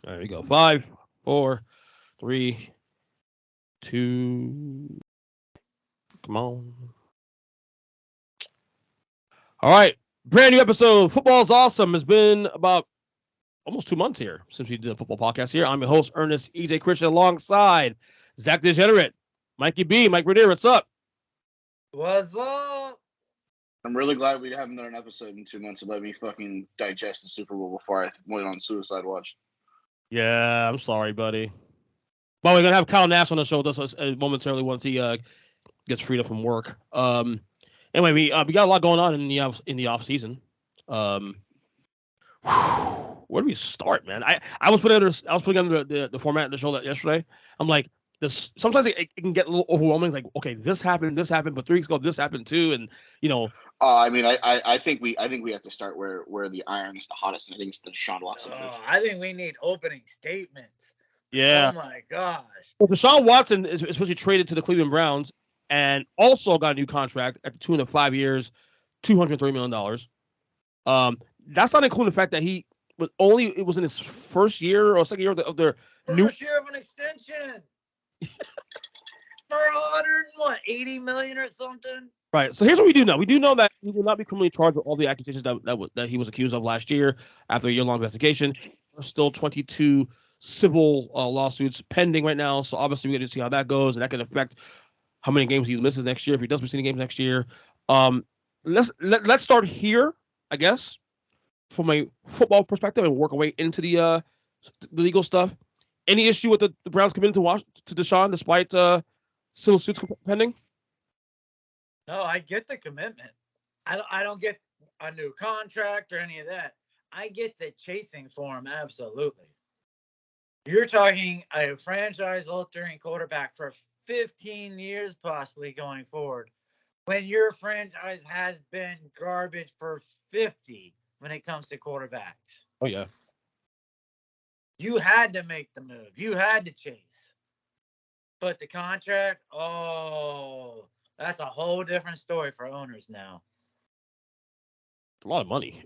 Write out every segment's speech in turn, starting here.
There we go. 5, 4, 3, 2. Come on. All right. Brand new episode. Football's awesome. It's been about almost 2 months here since we did a football podcast here. I'm your host, Ernest Christian, alongside Zack The Degenerate, Mikey B, Mike Radier. What's up? What's up? I'm really glad we haven't done an episode in 2 months to let me fucking digest the Super Bowl before I went on suicide watch. Yeah, I'm sorry, buddy. But we're gonna have Kyle Nash on the show with us momentarily once he gets freed up from work. Anyway, we got a lot going on in the off season. Where do we start, man? I was putting under the format of the show yesterday. I'm like, this sometimes it can get a little overwhelming. It's like, okay, this happened, but 3 weeks ago this happened too, and you know. I mean, I think we have to start where the iron is the hottest, and I think it's the Deshaun Watson. I think we need opening statements. Yeah. Oh my gosh. Well, Deshaun Watson is supposed to be traded to the Cleveland Browns and also got a new contract at the tune of 5 years, $203 million. That's not including the fact that it was in his first year or second year of their first year of an extension for $180 million or something. Right. So here's what we do know. We do know that he will not be criminally charged with all the accusations that he was accused of last year after a year-long investigation. There's still 22 civil lawsuits pending right now. So obviously we're going to see how that goes, and that can affect how many games he misses next year if he does miss any games next year. Let's start here, I guess, from a football perspective and work our way into the legal stuff. Any issue with the Browns committing to Deshaun despite civil suits pending? No, I get the commitment. I don't get a new contract or any of that. I get the chasing for him, absolutely. You're talking a franchise-altering quarterback for 15 years possibly going forward when your franchise has been garbage for 50 when it comes to quarterbacks. Oh, yeah. You had to make the move. You had to chase. But the contract, that's a whole different story for owners now. It's a lot of money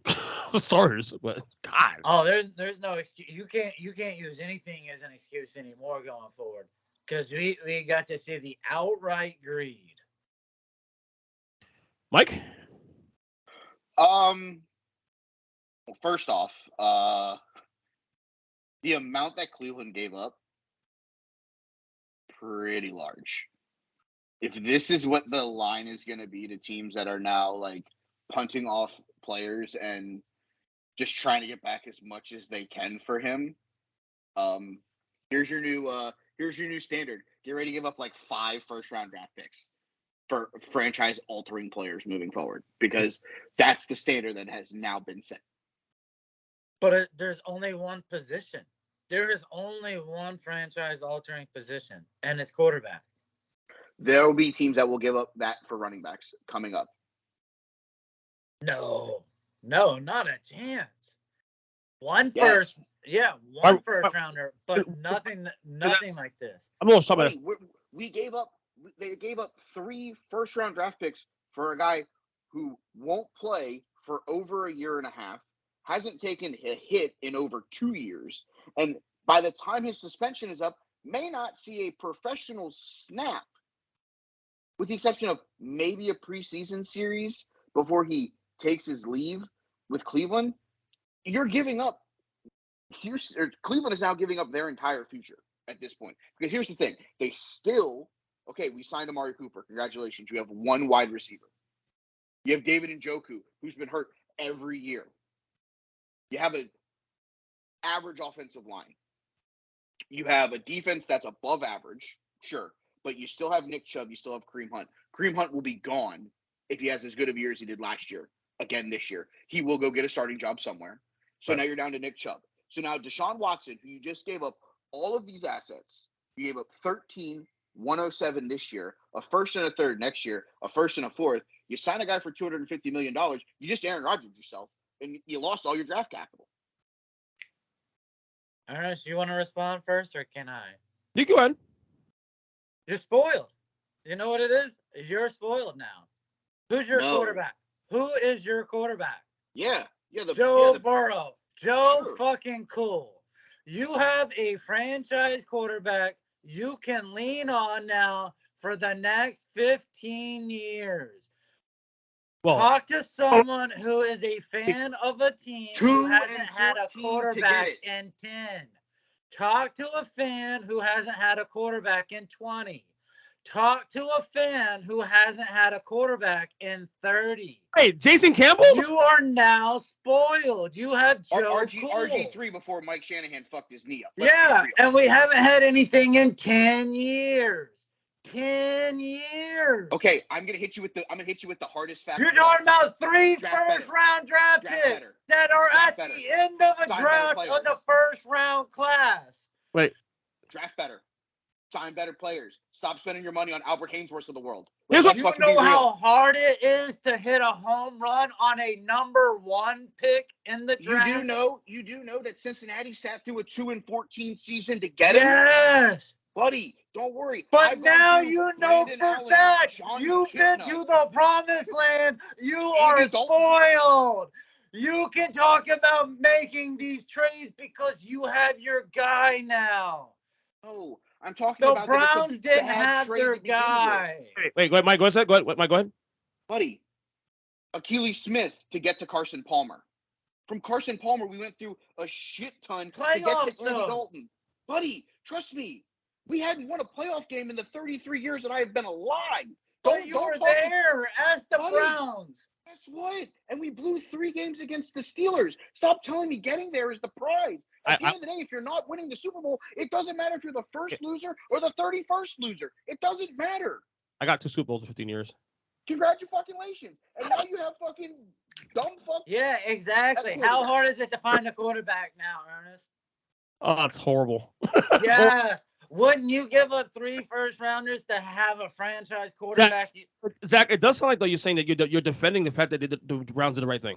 for starters, but God. Oh, there's no excuse. You can't use anything as an excuse anymore going forward because we got to see the outright greed. Mike? Well, first off, the amount that Cleveland gave up, pretty large. If this is what the line is going to be to teams that are now like punting off players and just trying to get back as much as they can for him, here's your new standard. Get ready to give up like 5 first-round draft picks for franchise-altering players moving forward because that's the standard that has now been set. But there's only one position. There is only one franchise-altering position, and it's quarterback. There will be teams that will give up that for running backs coming up. No, not a chance. One first rounder, but nothing like this. I'm a little sorry. They gave up 3 first-round draft picks for a guy who won't play for over a year and a half, hasn't taken a hit in over 2 years, and by the time his suspension is up, may not see a professional snap, with the exception of maybe a preseason series before he takes his leave with Cleveland. You're giving up Cleveland is now giving up their entire future at this point. Because here's the thing. They still, we signed Amari Cooper. Congratulations. You have 1 wide receiver. You have David Njoku, who's been hurt every year. You have an average offensive line. You have a defense that's above average, sure. But you still have Nick Chubb. You still have Kareem Hunt. Kareem Hunt will be gone if he has as good of a year as he did last year. Again, this year. He will go get a starting job somewhere. So Now you're down to Nick Chubb. So now Deshaun Watson, who you just gave up all of these assets, you gave up 13, 107 this year, a first and a third next year, a first and a fourth. You sign a guy for $250 million. You just Aaron Rodgers yourself, and you lost all your draft capital. Ernest, you want to respond first, or can I? You go ahead. You're spoiled. You know what it is? You're spoiled now. Who's your quarterback? Who is your quarterback? Yeah. Joe Burrow. Joe fucking cool. You have a franchise quarterback you can lean on now for the next 15 years. Well, talk to someone who is a fan of a team who hasn't had a 2-14 quarterback in 10. Talk to a fan who hasn't had a quarterback in 20. Talk to a fan who hasn't had a quarterback in 30. Hey, Jason Campbell? You are now spoiled. You have Joe Cool. RG3 before Mike Shanahan fucked his knee up. Yeah, and we haven't had anything in 10 years. 10 years. Okay, I'm gonna hit you with the hardest fact. You're talking about 3 Draft first-round draft picks better. that are Draft at better. the end of a Sign draft better of the players. first-round class. Wait. Draft better. Sign better players. Stop spending your money on Albert Hainsworth of the world. Here's Let's You fucking know be how real. hard it is to hit a home run on a number 1 pick in the draft? You do know that Cincinnati sat through a 2-14 season to get him? Yes. Buddy, don't worry. But I've now gone through you know Brandon for Allen, fact John you've been Kitna. to the promised land. You Andy are Dalton. spoiled. You can talk about making these trades because you have your guy now. No, I'm talking The about Browns didn't have their guy. Wait, go ahead, Mike. Go ahead. Go ahead. Mike, go ahead. Buddy, Achilles Smith to get to Carson Palmer. From Carson Palmer, we went through a shit ton to get Playoffs, to Andy though. Dalton. Buddy, trust me, we hadn't won a playoff game in the 33 years that I have been alive. But you were talk- there. Ask the Buddy. Browns. Guess what? And we blew 3 games against the Steelers. Stop telling me getting there is the prize. At the end of the day, if you're not winning the Super Bowl, it doesn't matter if you're the first loser or the 31st loser. It doesn't matter. I got 2 Super Bowls in 15 years. Congratulations. And now you have fucking dumb fuck. Yeah, exactly. That's How quarterback. hard is it to find a quarterback now, Ernest? Oh, that's horrible. Yes. Wouldn't you give up 3 first-rounders to have a franchise quarterback? Zach, it does sound like though you're saying that you're defending the fact that the Browns did the right thing.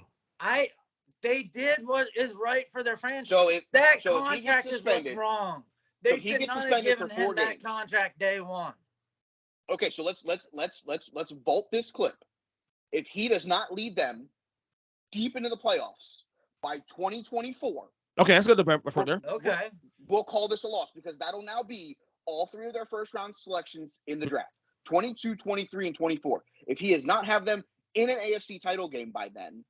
They did what is right for their franchise. So if That he gets contract is what's suspended- wrong. so They if he should gets not have suspended given for him 4 that games. contract day 1. Okay, so let's vault this clip. If he does not lead them deep into the playoffs by 2024, Okay, that's good to before there. Okay. we'll call this a loss because that'll now be all 3 of their first round selections in the draft. 22, 23, and 24. If he does not have them in an AFC title game by then,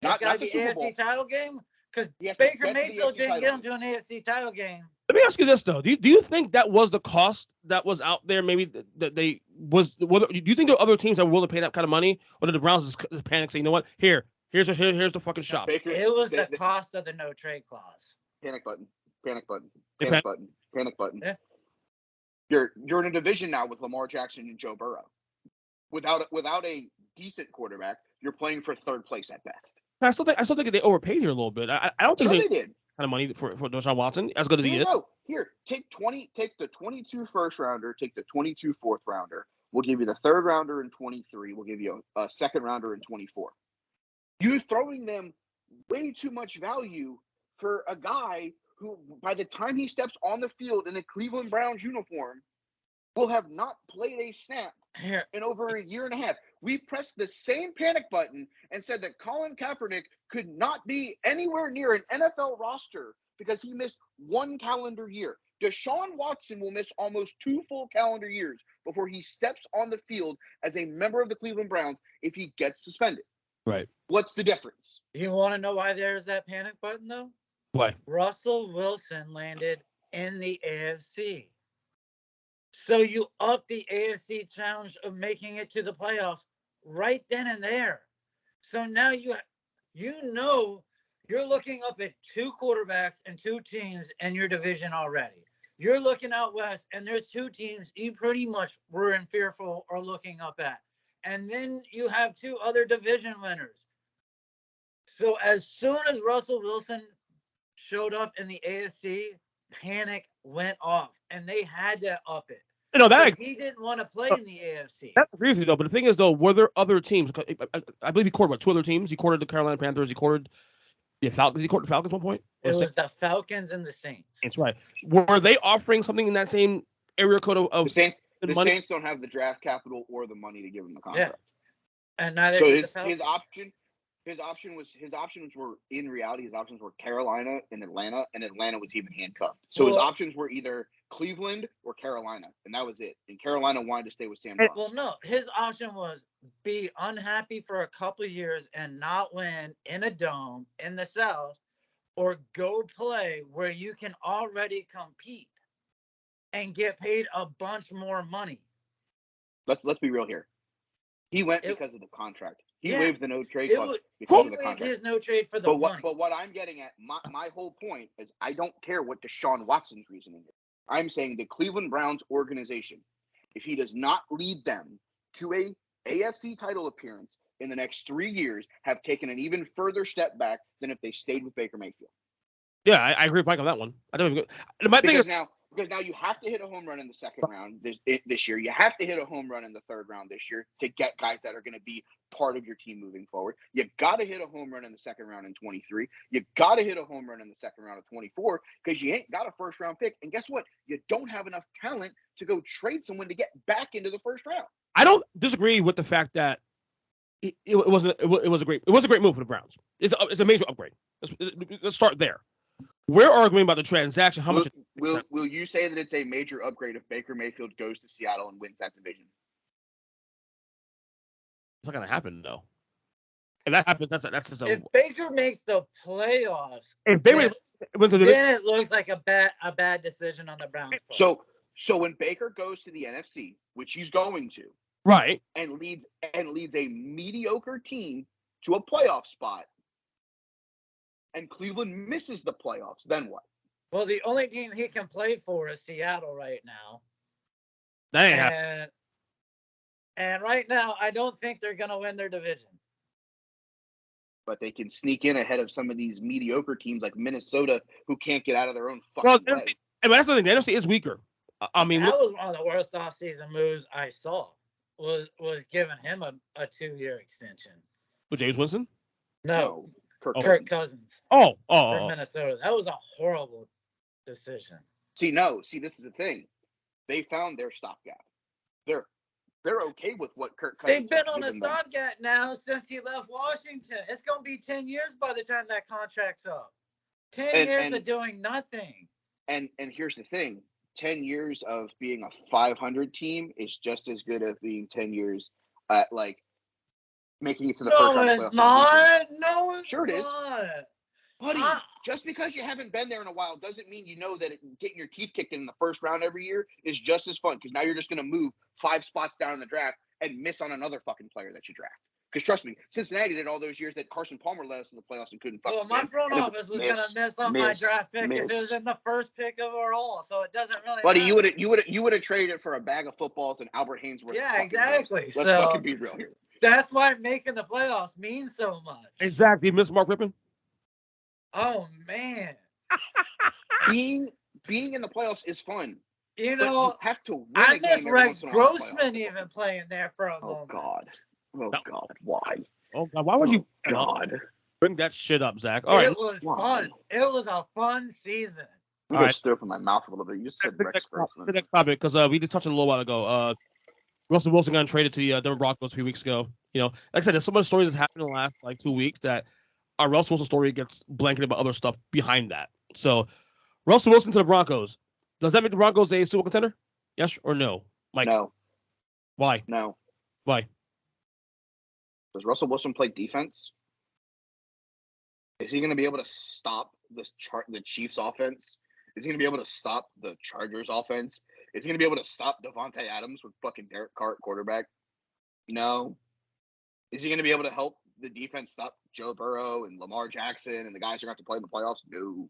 It's got to not the be Super Bowl. AFC title game? Because He has to Baker get to the Mayfield AFC didn't title get him game. to an AFC title game. Let me ask you this though: Do you think that was the cost that was out there? Maybe that they was. Do you think there are other teams that were willing to pay that kind of money, or did the Browns just panic saying, "You know what? Here's the fucking shop." Baker, It was the cost of the no trade clause. panic button. Okay. Panic button. Yeah. You're in a division now with Lamar Jackson and Joe Burrow. Without a decent quarterback, you're playing for 3rd place at best. I still think they overpaid here a little bit. I don't think Sure they they did. kind of money for Deshaun Watson as good as he is. No. Here, take the 22 first rounder, take the 22 fourth rounder. We'll give you the 3rd rounder in 23. We'll give you a 2nd rounder in 24. You're throwing them way too much value for a guy who, by the time he steps on the field in a Cleveland Browns uniform, will have not played a snap Here, in over a year and a half. We pressed the same panic button and said that Colin Kaepernick could not be anywhere near an NFL roster because he missed 1 calendar year. Deshaun Watson will miss almost 2 full calendar years before he steps on the field as a member of the Cleveland Browns if he gets suspended. Right. What's the difference? you want to know why there's that panic button, though? Why? Russell Wilson landed in the AFC. So you up the AFC challenge of making it to the playoffs right then and there. So now you're looking up at 2 quarterbacks and 2 teams in your division already. You're looking out west, and there's 2 teams you pretty much were in fearful or looking up at. And then you have 2 other division winners. So as soon as Russell Wilson showed up in the AFC, panic went off, and they had to up it. You know that He didn't want to play in the AFC. I agree with you though. But the thing is though, were there other teams? I believe he courted 2 other teams. He courted the Carolina Panthers. He courted the Falcons. He courted the Falcons at one point. It was the Falcons and the Saints. That's right. Were they offering something in that same area code of The Saints money? Saints don't have the draft capital or the money to give him the contract. And neither So did the Falcons. his option, His options were in reality. His options were Carolina and Atlanta was even handcuffed. So his options were either Cleveland or Carolina, and that was it. And Carolina wanted to stay with Sam Darnold. Well, no, his option was be unhappy for a couple of years and not win in a dome in the South, or go play where you can already compete and get paid a bunch more money. Let's be real here. He went because of the contract. He waived the no trade clause because of the contract. His no trade for the money. But what I'm getting at, my whole point is, I don't care what Deshaun Watson's reasoning is. I'm saying the Cleveland Browns organization, if he does not lead them to a AFC title appearance in the next 3 years, have taken an even further step back than if they stayed with Baker Mayfield. Yeah, I agree with Mike on that one. I don't even. Because now you have to hit a home run in the second round this year. You have to hit a home run in the third round this year to get guys that are going to be part of your team moving forward. You got to hit a home run in the second round in 23. You got to hit a home run in the second round of 24 because you ain't got a first round pick. And guess what? You don't have enough talent to go trade someone to get back into the first round. I don't disagree with the fact that it was a great move for the Browns. It's a major upgrade. Let's start there. We're arguing about the transaction. How much? Will you say that it's a major upgrade if Baker Mayfield goes to Seattle and wins that division? It's not going to happen, though. If that happens, that's just a. If Baker makes the playoffs, if Baker wins the division, then it looks like a bad decision on the Browns' part. So when Baker goes to the NFC, which he's going to, right, and leads a mediocre team to a playoff spot, and Cleveland misses the playoffs, then what? Well, the only team he can play for is Seattle right now. That ain't happening. And right now, I don't think they're going to win their division. But they can sneak in ahead of some of these mediocre teams like Minnesota, who can't get out of their own fucking way. And that's the thing. The NFC is weaker. I mean, that was one of the worst offseason moves I saw. Was giving him a 2-year extension. With James Winston? No. Kirk Cousins. For Minnesota. That was a horrible decision. See, this is the thing. They found their stopgap. They're okay with what Kirk Cousins. They've been on a stopgap now since he left Washington. It's going to be 10 years by the time that contract's up. 10 years of doing nothing. And here's the thing. 10 years of being a 500 team is just as good as being 10 years at, like, making it to the first round. No, it's not. No, it's sure it not. Is. Buddy, just because you haven't been there in a while doesn't mean you know that getting your teeth kicked in the first round every year is just as fun, because now you're just going to move 5 spots down in the draft and miss on another fucking player that you draft. Because trust me, Cincinnati did all those years that Carson Palmer led us in the playoffs and couldn't fucking my front office was going to miss on my draft pick if it was in the first pick overall, so it doesn't really Buddy, matter. you would have traded it for a bag of footballs and Albert Haynesworth. Yeah, exactly. Let's fucking be real here. That's why making the playoffs means so much. Exactly. Miss Mark Rippon? Oh, man. Being in the playoffs is fun. You know, you have to win. I miss Rex Grossman even playing there for a moment. Oh, God. Why? Oh, God. Why would you bring that shit up, Zach? All right. It was fun. It was a fun season. I'm going to stir up in my mouth a little bit. You said Rex Grossman. The next topic, because we did touch on it a little while ago. Russell Wilson got traded to the Denver Broncos a few weeks ago. You know, like I said, there's so much stories that's happened in the last 2 weeks that our Russell Wilson story gets blanketed by other stuff behind that. So, Russell Wilson to the Broncos. Does that make the Broncos a Super Bowl contender? Yes or no? Mike? No. Why? No. Why? Does Russell Wilson play defense? Is he going to be able to stop the Chiefs offense? Is he going to be able to stop the Chargers offense? Is he going to be able to stop Davante Adams with fucking Derek Carr at quarterback? No. Is he going to be able to help the defense stop Joe Burrow and Lamar Jackson and the guys who are going to have to play in the playoffs? No.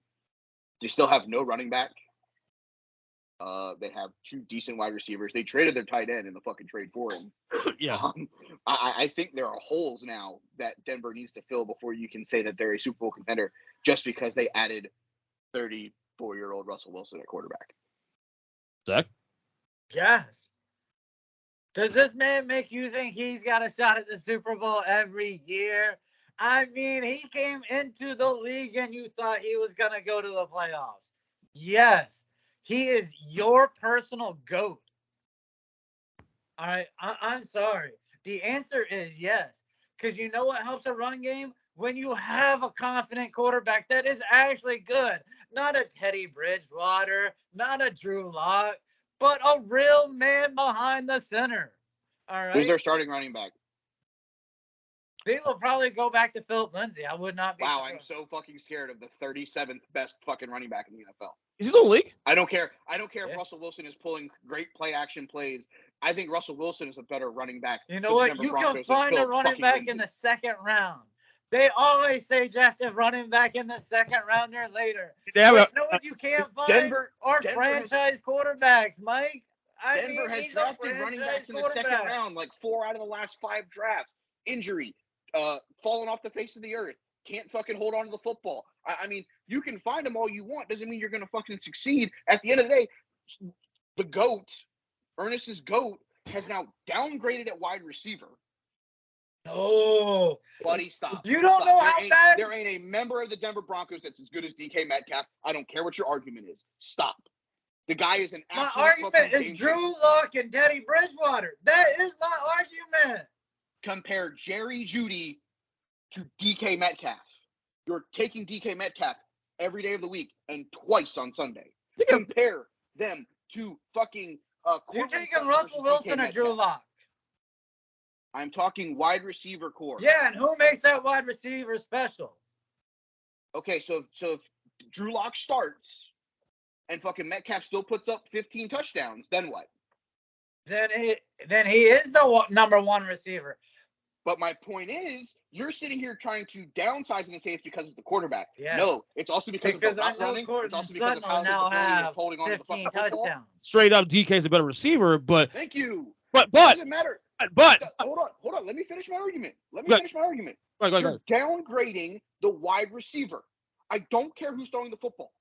They still have no running back. They have 2 decent wide receivers. They traded their tight end in the fucking trade for him. Yeah. I think there are holes now that Denver needs to fill before you can say that they're a Super Bowl contender just because they added 34-year-old Russell Wilson at quarterback. Zach? Yes. Does this man make you think he's got a shot at the Super Bowl every year? I mean, he came into the league and you thought he was going to go to the playoffs. Yes. He is your personal GOAT. All right. I'm sorry. The answer is yes. Because you know what helps a run game? when you have a confident quarterback that is actually good. Not a Teddy Bridgewater, not a Drew Lock, but a real man behind the center. All right. Who's their starting running back? They will probably go back to Philip Lindsay. I would not be. Wow, surprised. I'm so fucking scared of the 37th best fucking running back in the NFL. Is he in the league? I don't care if Russell Wilson is pulling great play action plays. I think Russell Wilson is a better running back. You know what? You can find a running back in the second round. They always say draft a running back in the second round or later. Yeah, but you know what you can't find? Denver franchise quarterbacks, Mike. Denver has drafted running backs in the second round, like 4 out of the last 5 drafts. Injury, falling off the face of the earth. Can't fucking hold on to the football. I mean, you can find them all you want. Doesn't mean you're going to fucking succeed. At the end of the day, the GOAT, Ernest's GOAT, has now downgraded at wide receiver. No. Buddy, stop. You don't know how bad. There ain't a member of the Denver Broncos that's as good as DK Metcalf. I don't care what your argument is. Stop. The guy is an absolute. My argument is Drew Lock and Teddy Bridgewater. That is my argument. Compare Jerry Judy to DK Metcalf. You're taking DK Metcalf every day of the week and twice on Sunday. Compare them to fucking. You're taking Russell Wilson or Drew Lock. I'm talking wide receiver core. Yeah, and who makes that wide receiver special? Okay, so if Drew Lock starts and fucking Metcalf still puts up 15 touchdowns, then what? Then he is the number 1 receiver. But my point is, you're sitting here trying to downsize it and say it's because of the quarterback. Yeah. No, it's also because of the route running. It's also because of Tyler's ability of holding on to the fucking touchdowns. Straight up, DK is a better receiver, but thank you. But it doesn't matter. But hold on. Let me finish my argument. You're downgrading the wide receiver. I don't care who's throwing the football.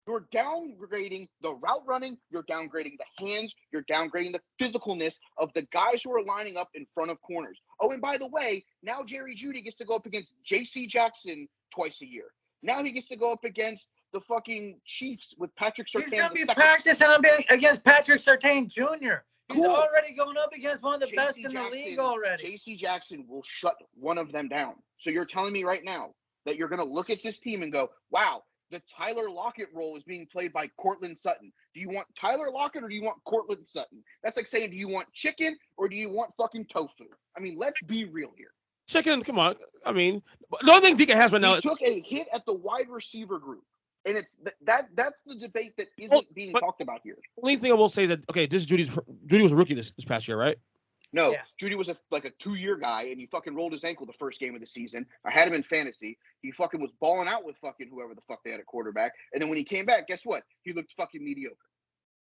You're downgrading the route running. You're downgrading the hands. You're downgrading the physicalness of the guys who are lining up in front of corners. Oh, and by the way, now Jerry Judy gets to go up against J.C. Jackson twice a year. Now he gets to go up against the fucking Chiefs with Patrick Surtain. He's going to be practicing against Patrick Surtain Jr. He's already going up against one of the best in the league already. J.C. Jackson will shut one of them down. So you're telling me right now that you're going to look at this team and go, wow, the Tyler Lockett role is being played by Cortland Sutton. Do you want Tyler Lockett or do you want Cortland Sutton? That's like saying, do you want chicken or do you want fucking tofu? I mean, let's be real here. Chicken, come on. I mean, the only thing DK has right now. He took a hit at the wide receiver group. And it's that's the debate that isn't being talked about here. The only thing I will say is that, okay, Judy was a rookie this past year, right? No, yeah. Judy was a 2-year guy, and he fucking rolled his ankle the first game of the season. I had him in fantasy. He fucking was balling out with fucking whoever the fuck they had at quarterback. And then when he came back, guess what? He looked fucking mediocre.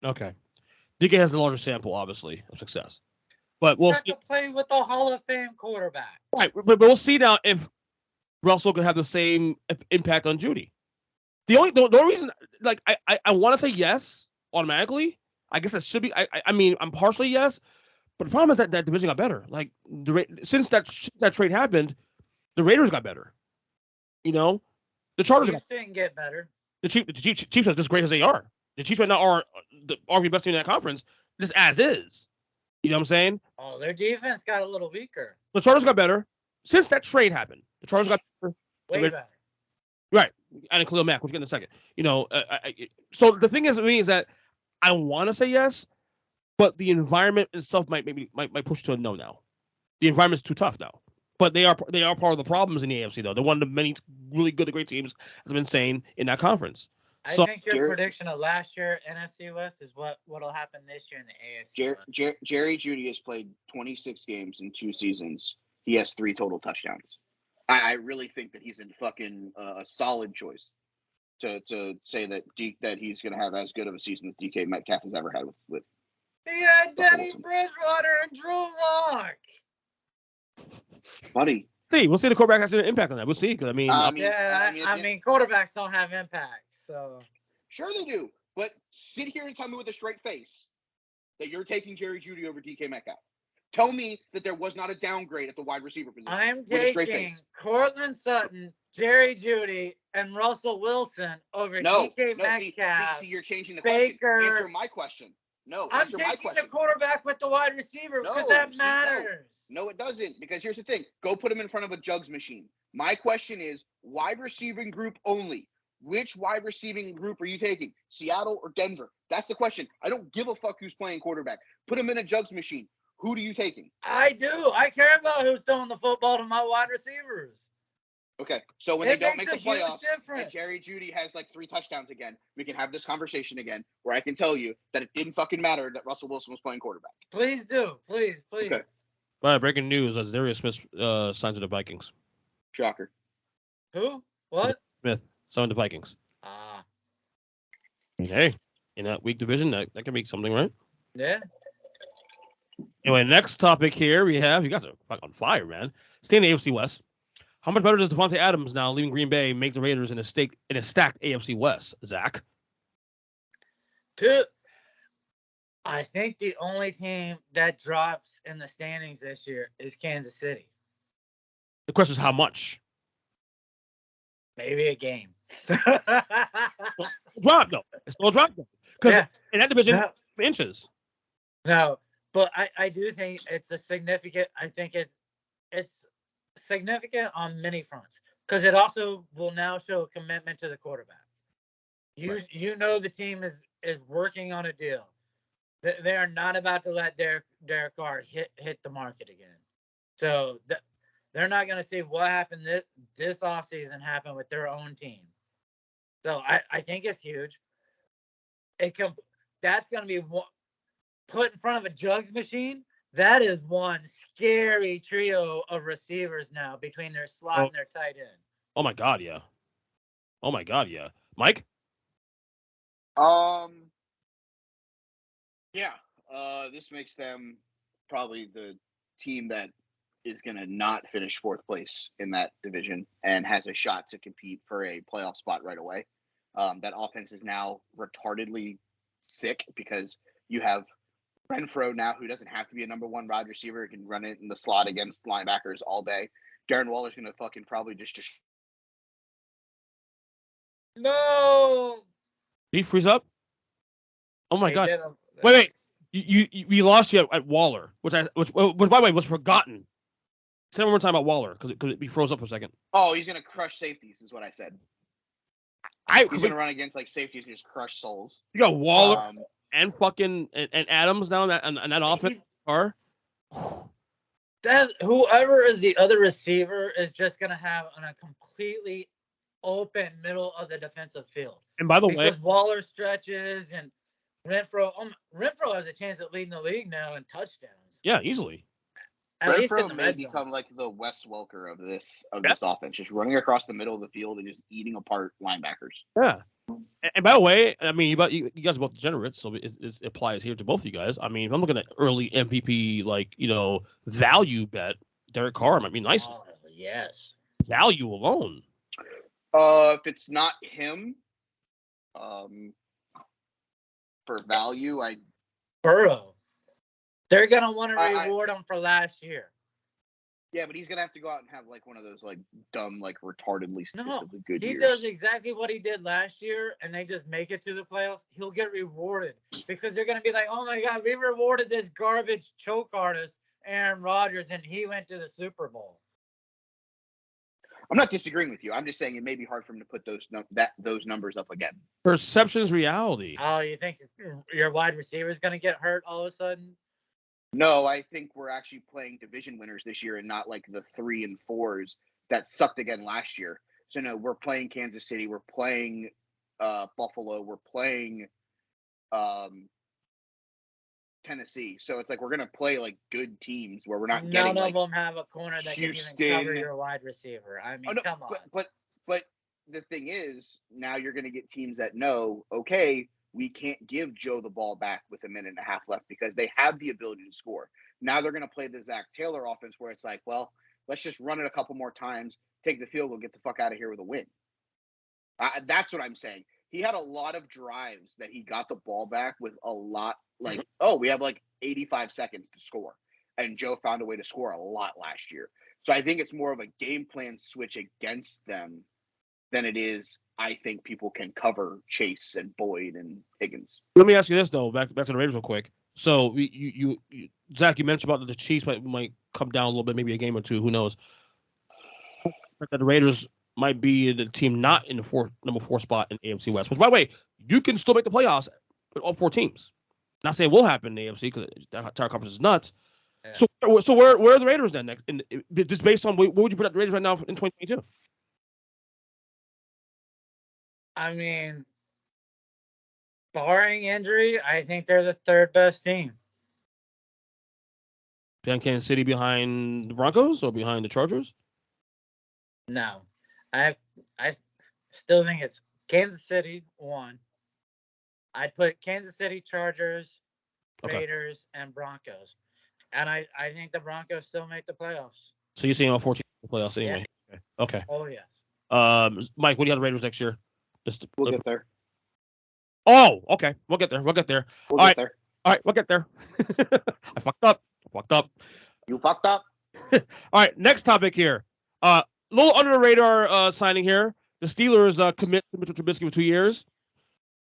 Okay. DK has the larger sample, obviously, of success. But we'll see. To play with the Hall of Fame quarterback. Right, but we'll see now if Russell could have the same impact on Judy. The only reason, like, I want to say yes automatically. I guess that should be. I mean, I'm partially yes, but the problem is that division got better. Like, since that trade happened, the Raiders got better. You know, the Chargers didn't get better. The Chiefs are just great as they are. The Chiefs right now are the arguably best team in that conference, just as is. You know what I'm saying? Oh, their defense got a little weaker. The Chargers got better since that trade happened. The Chargers got better. Way better. Right. And Khalil Mack, we'll get in a second. You know, so the thing is, is that I want to say yes, but the environment itself might push to a no now. The environment's too tough now. But they are part of the problems in the AFC though. They're one of the many really good, great teams, as I've been saying, in that conference. I think your prediction of last year NFC West is what'll happen this year in the AFC West. Jerry Judy has played 26 games in 2 seasons. He has 3 total touchdowns. I really think that he's a solid choice to say that he's going to have as good of a season that DK Metcalf has ever had with. He had Teddy Bridgewater and Drew Lock. Buddy. We'll see the quarterback has an impact on that. We'll see. Because I mean, quarterbacks don't have impact. So sure they do. But sit here and tell me with a straight face that you're taking Jerry Judy over DK Metcalf. Tell me that there was not a downgrade at the wide receiver position. I'm taking Cortland Sutton, Jerry Judy, and Russell Wilson over DK Metcalf. See, you're changing the Baker, question. Answer my question. No, I'm answer my taking question. the quarterback with the wide receiver because that matters. No, it doesn't. Because here's the thing. Go put him in front of a jugs machine. My question is wide receiving group only. Which wide receiving group are you taking? Seattle or Denver? That's the question. I don't give a fuck who's playing quarterback. Put him in a jugs machine. Who are you taking? I do. I care about who's throwing the football to my wide receivers. Okay, so when It they don't make makes the a huge playoffs and difference. Jerry Judy has like 3 touchdowns again, we can have this conversation again where I can tell you that it didn't fucking matter that Russell Wilson was playing quarterback. Please do. Please. Okay. All right, breaking news: as Darius Smith signed to the Vikings. Shocker. Who? What? Smith signed to the Vikings. Ah. Hey, in that weak division, that can be something, right? Yeah. Anyway, next topic here we have. You guys are fucking on fire, man. Stay in the AFC West. How much better does Davante Adams now leaving Green Bay make the Raiders in a stacked AFC West, Zach? I think the only team that drops in the standings this year is Kansas City. The question is how much? Maybe a game. Drop though. It's still a drop though. Because in that division, inches. No, but I do think it's a significant. I think it's significant on many fronts because it also will now show a commitment to the quarterback. You know the team is working on a deal. They are not about to let Derek Carr hit the market again. So they're not going to see what happened this offseason happen with their own team. So I think it's huge. That's going to be put in front of a jugs machine. That is one scary trio of receivers now between their slot and their tight end. Oh my God, yeah. Oh my God, yeah. Mike? Yeah. This makes them probably the team that is going to not finish 4th place in that division and has a shot to compete for a playoff spot right away. That offense is now retardedly sick because you have Renfro now, who doesn't have to be a number 1 wide receiver, can run it in the slot against linebackers all day. Darren Waller's going to fucking probably just No. Did he freeze up? Oh my God! Wait! We lost you at Waller, which by the way was forgotten. Say one more time about Waller because he froze up for a second. Oh, he's going to crush safeties, is what I said. He's going to run against like safeties and just crush souls. You got Waller and fucking and Adams now and that offense are. That whoever is the other receiver is just going to have on a completely open middle of the defensive field. And by the way, because Waller stretches and Renfro has a chance at leading the league now in touchdowns. Yeah, easily. Renfro may become like the Wes Welker of this offense, just running across the middle of the field and just eating apart linebackers. Yeah. And by the way, I mean, you guys are both degenerates, so it applies here to both of you guys. I mean, if I'm looking at early MVP, value bet, Derek Carr might be nice. Oh, yes. Value alone. If it's not him, for value, Burrow. They're going to want to reward him for last year. Yeah, but he's going to have to go out and have like one of those like dumb, like retardedly statistically good years. He does exactly what he did last year and they just make it to the playoffs. He'll get rewarded because they're going to be like, oh my God, we rewarded this garbage choke artist, Aaron Rodgers, and he went to the Super Bowl. I'm not disagreeing with you. I'm just saying it may be hard for him to put those numbers up again. Perception's reality. Oh, you think your wide receiver is going to get hurt all of a sudden? No, I think we're actually playing division winners this year and not like the 3 and 4s that sucked again last year. So no, we're playing Kansas City, we're playing Buffalo, we're playing Tennessee. So it's like we're gonna play like good teams where we're not getting. None of them have a corner that can even cover your wide receiver. I mean, come on. But the thing is, now you're gonna get teams that know, okay, we can't give Joe the ball back with a minute and a half left because they have the ability to score. Now they're going to play the Zach Taylor offense where it's like, well, let's just run it a couple more times, take the field goal, get the fuck out of here with a win. That's what I'm saying. He had a lot of drives that he got the ball back with a lot like, we have like 85 seconds to score. And Joe found a way to score a lot last year. So I think it's more of a game plan switch against them than it is. I think people can cover Chase and Boyd and Higgins. Let me ask you this though, back to the Raiders real quick. So you Zach, you mentioned about the Chiefs might come down a little bit, maybe a game or two, who knows? That the Raiders might be the team not in the number 4 spot in AFC West. Which, by the way, you can still make the playoffs with all 4 teams. Not saying will happen in the AFC because the entire conference is nuts. Yeah. So where are the Raiders then? Just based on what would you put at the Raiders right now in 2022? I mean, barring injury, I think they're the 3rd best team. Behind Kansas City, behind the Broncos, or behind the Chargers? No, I still think it's Kansas City 1. I'd put Kansas City, Chargers, Raiders, and Broncos, and I think the Broncos still make the playoffs. So you're seeing all 14 playoffs anyway? Yeah. Okay. Oh yes. Mike, what do you have the Raiders next year? We'll get there. Oh, okay. We'll get there. We'll get there. All right, we'll get there. I fucked up. You fucked up. All right, next topic here. A little under the radar signing here. The Steelers commit to Mitchell Trubiski for 2 years.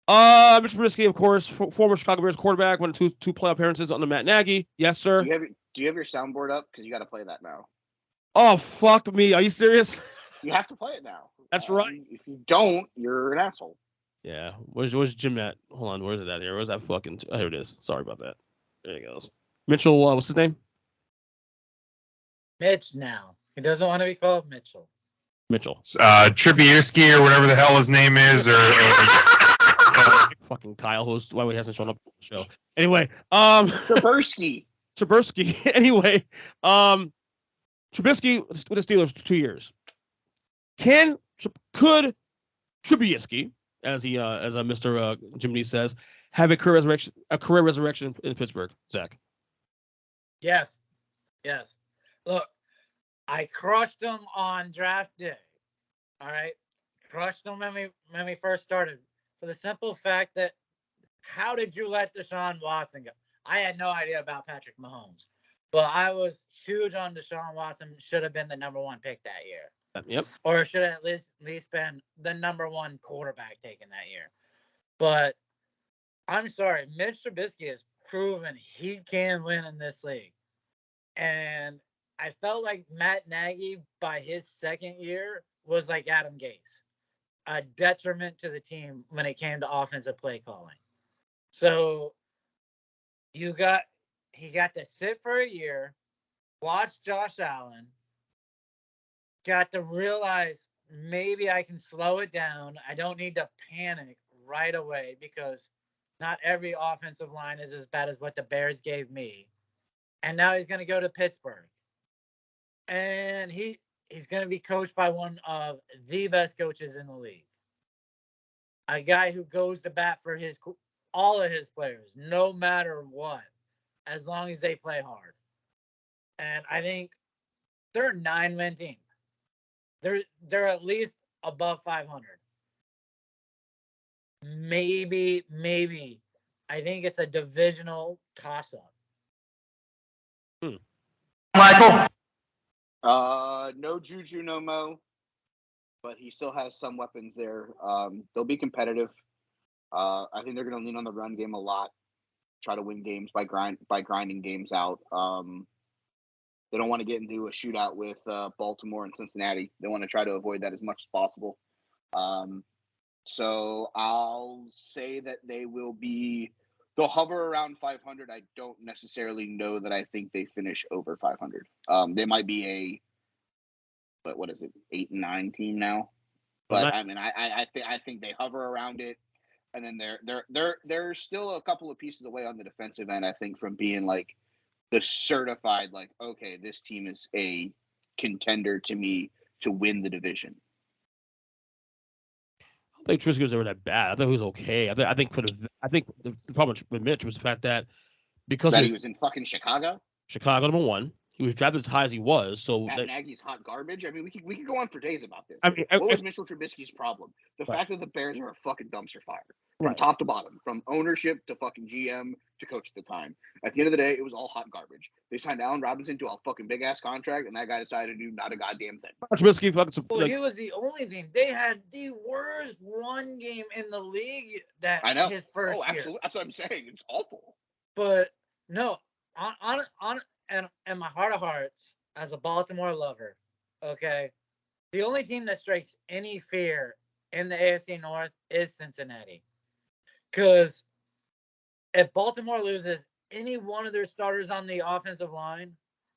Mitchell Trubiski, of course, former Chicago Bears quarterback, won two playoff appearances under Matt Nagy. Yes, sir. Do you have your soundboard up? Because you got to play that now. Oh, fuck me. Are you serious? You have to play it now. That's right. If you don't, you're an asshole. Yeah. Where's Jim at? Hold on. Where's it at here? Where's that fucking... Oh, here it is. Sorry about that. There he goes. Mitchell, what's his name? Mitch now. He doesn't want to be called Mitchell. Trubisky or whatever the hell his name is, or fucking Kyle, why he hasn't shown up on the show. Anyway, Trubiski. Anyway, Trubisky with the Steelers for 2 years. Could Trubiski, as Mr. Jim Lee says, have a career resurrection in Pittsburgh? Zach. Yes. Look, I crushed him on draft day. All right, crushed him when we first started, for the simple fact that how did you let Deshaun Watson go? I had no idea about Patrick Mahomes, but I was huge on Deshaun Watson. Should have been the number 1 pick that year. Yep. Or should have at least been the number 1 quarterback taken that year. But I'm sorry, Mitch Trubisky has proven he can win in this league. And I felt like Matt Nagy, by his 2nd year, was like Adam Gase, a detriment to the team when it came to offensive play calling. So he got to sit for a year, watch Josh Allen, got to realize maybe I can slow it down. I don't need to panic right away because not every offensive line is as bad as what the Bears gave me. And now he's going to go to Pittsburgh. And he's going to be coached by one of the best coaches in the league. A guy who goes to bat for all of his players, no matter what, as long as they play hard. And I think they're a 9-win team. They're at least above 500. Maybe. I think it's a divisional toss-up. Michael? No Juju, no Mo, but he still has some weapons there. They'll be competitive. I think they're going to lean on the run game a lot, try to win games by grinding games out. They don't want to get into a shootout with Baltimore and Cincinnati. They want to try to avoid that as much as possible. So I'll say that they'll hover around 500. I don't necessarily know that I think they finish over 500. They might be what is it, 8-9 team now? But I mean, I think they hover around it, and then they're still a couple of pieces away on the defensive end. I think from being like the certified, like, okay, this team is a contender to me to win the division. I don't think Trubisky was ever that bad. I thought he was okay. I think the problem with Mitch was the fact that because he was in fucking Chicago, number 1, he was drafted as high as he was. So Matt Nagy's hot garbage. I mean, we could go on for days about this. I mean, what was Mitchell Trubisky's problem? The fact that the Bears are a fucking dumpster fire from top to bottom, from ownership to fucking GM to coach at the time. At the end of the day, it was all hot garbage. They signed Allen Robinson to a fucking big ass contract, and that guy decided to do not a goddamn thing. Trubisky, he was the only thing. They had the worst run game in the league I know. his first year. Absolutely. That's what I'm saying. It's awful. But no, in my heart of hearts, as a Baltimore lover, okay, the only team that strikes any fear in the AFC North is Cincinnati. Because if Baltimore loses any one of their starters on the offensive line,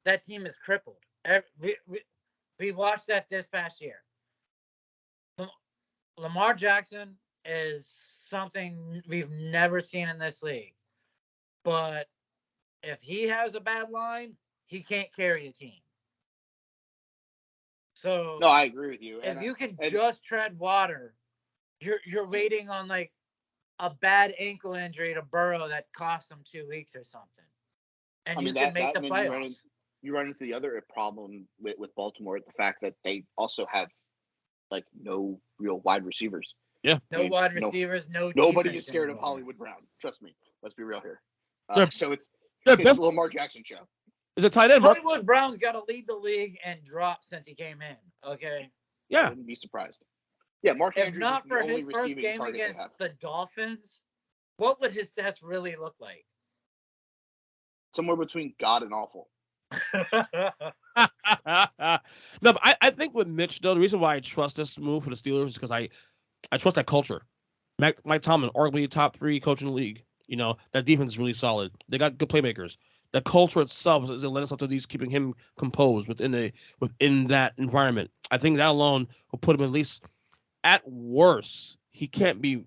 that team is crippled. We watched that this past year. Lamar Jackson is something we've never seen in this league. But if he has a bad line, he can't carry a team. So no, I agree with you. If you can just tread water, you're waiting on like a bad ankle injury to Burrow that cost him 2 weeks or something, and you can make the playoffs. You run into the other problem with Baltimore, the fact that they also have like no real wide receivers. Yeah, wide receivers, no. Nobody is scared of Hollywood Brown. Trust me. Let's be real here. So it's a Lamar Jackson show. Is it tight end? Hollywood Brown's got to lead the league and drop since he came in. Okay. Yeah. I wouldn't be surprised. Yeah, Mark Andrews. If not for his first game against the Dolphins, what would his stats really look like? Somewhere between God and awful. No, but I think with Mitch, though, the reason why I trust this move for the Steelers is because I trust that culture. Mike Tomlin, arguably top 3 coach in the league. You know, that defense is really solid. They got good playmakers. The culture itself is lending itself to these, keeping him composed within that environment. I think that alone will put him at least, at worst, he can't be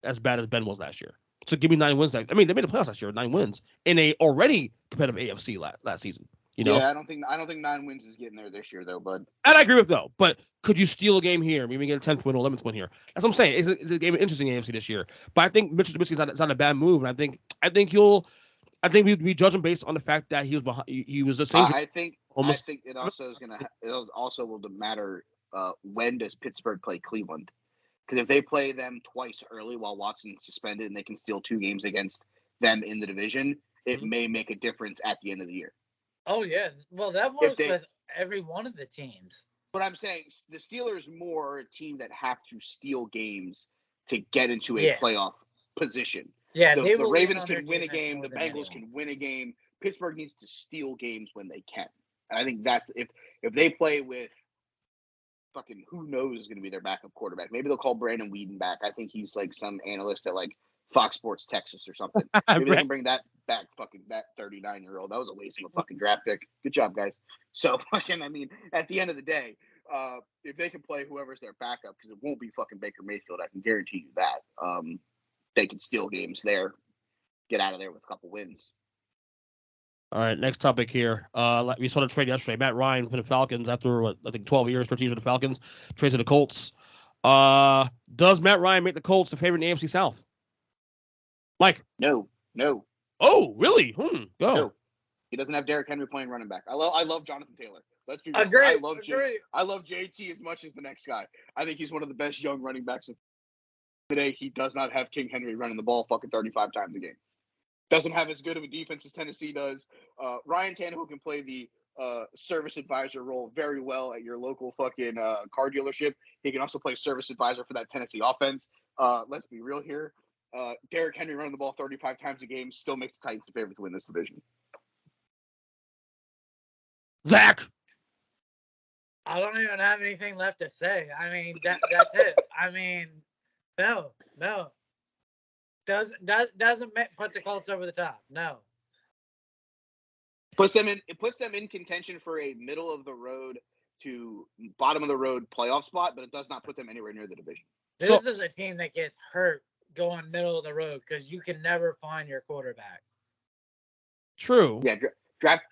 as bad as Ben was last year. So give me 9 wins. I mean, they made the playoffs last year with 9 wins in a already competitive AFC last season. You know? Yeah, I don't think 9 wins is getting there this year, though, bud. And I agree with though. But could you steal a game here? Maybe get a 10th win or 11th win here. That's what I'm saying. It's a game of interesting AFC this year. But I think Mitchell Trubisky is not a bad move, and I think we judge him based on the fact that he was behind. He was the same. I think it also is it also will matter when does Pittsburgh play Cleveland? Because if they play them twice early while Watson's suspended and they can steal 2 games against them in the division, it may make a difference at the end of the year. Oh yeah, well that works with every one of the teams. But I'm saying the Steelers more a team that have to steal games to get into a playoff position. Yeah, the Ravens can win a game. The Bengals can win a game. Pittsburgh needs to steal games when they can. And I think that's if they play with fucking who knows is going to be their backup quarterback. Maybe they'll call Brandon Whedon back. I think he's like some analyst at like Fox Sports Texas or something. Maybe they can bring that back. Fucking that 39-year-old. That was a waste of a fucking draft pick. Good job, guys. So fucking, I mean, at the end of the day, if they can play whoever's their backup, because it won't be fucking Baker Mayfield, I can guarantee you that. They can steal games there, get out of there with a couple wins. All right, next topic here. We saw the trade yesterday. Matt Ryan for the Falcons after, I think 12 years, 13 years with the Falcons, trades to the Colts. Does Matt Ryan make the Colts the favorite in the AFC South? Mike? No. Oh, really? Go. No. He doesn't have Derrick Henry playing running back. I love Jonathan Taylor. Let's be real. Agree. I love JT as much as the next guy. I think he's one of the best young running backs today. He does not have King Henry running the ball fucking 35 times a game. Doesn't have as good of a defense as Tennessee does. Ryan Tannehill can play the service advisor role very well at your local fucking car dealership. He can also play service advisor for that Tennessee offense. Let's be real here. Derrick Henry running the ball 35 times a game still makes the Titans the favorite to win this division. Zach. I don't even have anything left to say. I mean, that's it. I mean, no. Doesn't put the Colts over the top. No. It puts them in contention for a middle of the road to bottom of the road playoff spot, but it does not put them anywhere near the division. This is a team that gets hurt going middle of the road because you can never find your quarterback. True. Yeah,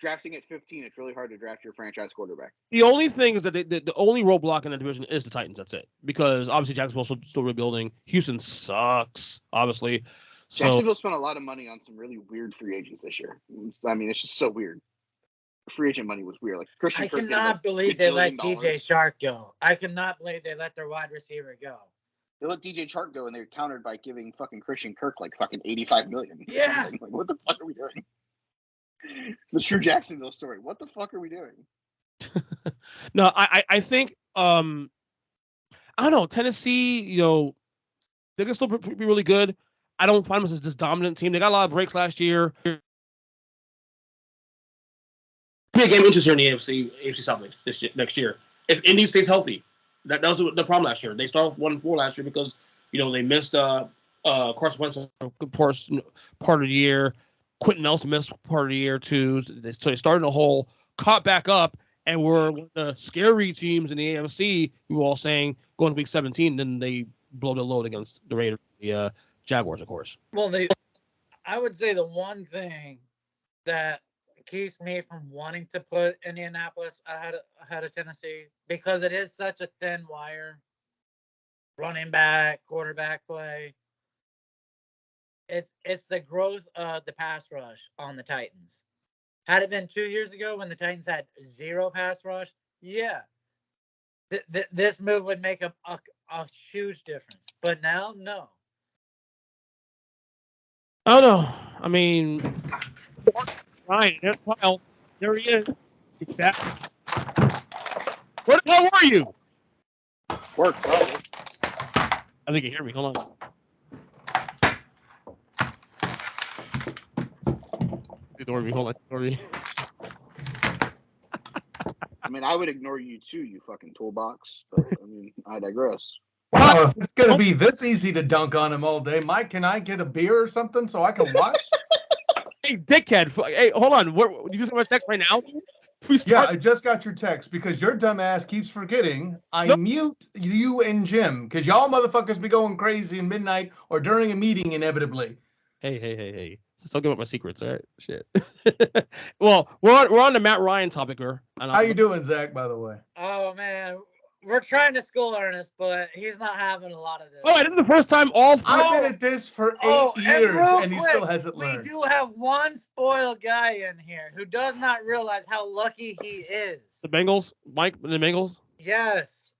drafting at 15, it's really hard to draft your franchise quarterback. The only thing is that the only roadblock in the division is the Titans. That's it. Because obviously Jacksonville's still rebuilding. Houston sucks, obviously. So, Jacksonville spent a lot of money on some really weird free agents this year. I mean, it's just so weird. free agent money was weird. Like Christian I Kirk getting cannot a believe they let bajillion DJ dollars. Shark go. I cannot believe they let their wide receiver go. They let DJ Chark go, and they're countered by giving fucking Christian Kirk like fucking $85 million. Yeah. Like, what the fuck are we doing? The true Jacksonville story. What the fuck are we doing? No, I think I don't know, Tennessee, you know, they can still be really good. I don't find them as this dominant team. They got a lot of breaks last year. Be a game interesting in the AFC South next year. If Indy stays healthy, that was the problem last year. They started off 1-4 last year because they missed Carson Wentz a good part of the year. Quentin Nelson missed part of the year too. So they started in a hole, caught back up, and were one of the scary teams in the AFC. We were all saying going to week 17, then they blow the load against the Raiders, the Jaguars, of course. Well, I would say the one thing that keeps me from wanting to put Indianapolis ahead of Tennessee, because it is such a thin wire, running back, quarterback play. It's the growth of the pass rush on the Titans. Had it been 2 years ago when the Titans had zero pass rush, yeah, this move would make a huge difference. But now, no. I don't know. I mean, Ryan, there's Kyle. There he is. He's back. Where the hell were you? Work, probably. I think you hear me. Hold on. Ignore me. Hold on. Ignore me. I mean, I would ignore you too, you fucking toolbox. But I mean, I digress. Well, if it's going to be this easy to dunk on him all day, Mike, can I get a beer or something so I can watch? Hey, dickhead. Hey, hold on. You just have a text right now? Yeah, I just got your text because your dumb ass keeps forgetting I mute you and Jim because y'all motherfuckers be going crazy in midnight or during a meeting inevitably. Hey. Just don't give up my secrets, all right? Shit. Well, we're on the Matt Ryan topic here. How you doing, Zach, by the way? Oh, man. We're trying to school Ernest, but he's not having a lot of this. Oh, this is the first time I've been at this for 8 years, and he still hasn't learned. We do have one spoiled guy in here who does not realize how lucky he is. The Bengals? Mike, the Bengals? Yes.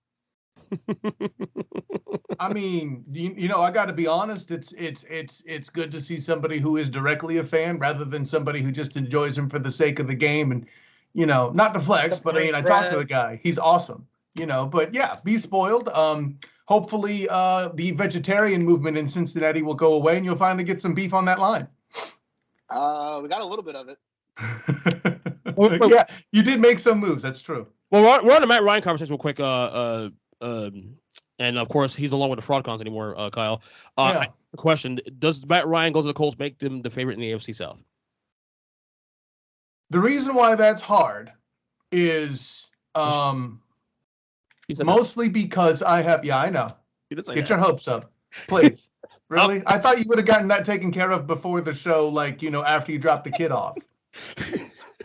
I mean, I got to be honest. It's good to see somebody who is directly a fan rather than somebody who just enjoys him for the sake of the game. And not to flex, but I mean, I talked to the guy. He's awesome. But yeah, be spoiled. Hopefully, the vegetarian movement in Cincinnati will go away, and you'll finally get some beef on that line. We got a little bit of it. Yeah, you did make some moves. That's true. Well, we're on the Matt Ryan conversation real quick. And of course, he's no longer with the fraud cons anymore, Kyle. Question: does Matt Ryan go to the Colts make them the favorite in the AFC South? The reason why that's hard is mostly because I have. Yeah, I know. Get your hopes up, please. Really? I thought you would have gotten that taken care of before the show, like after you dropped the kid off.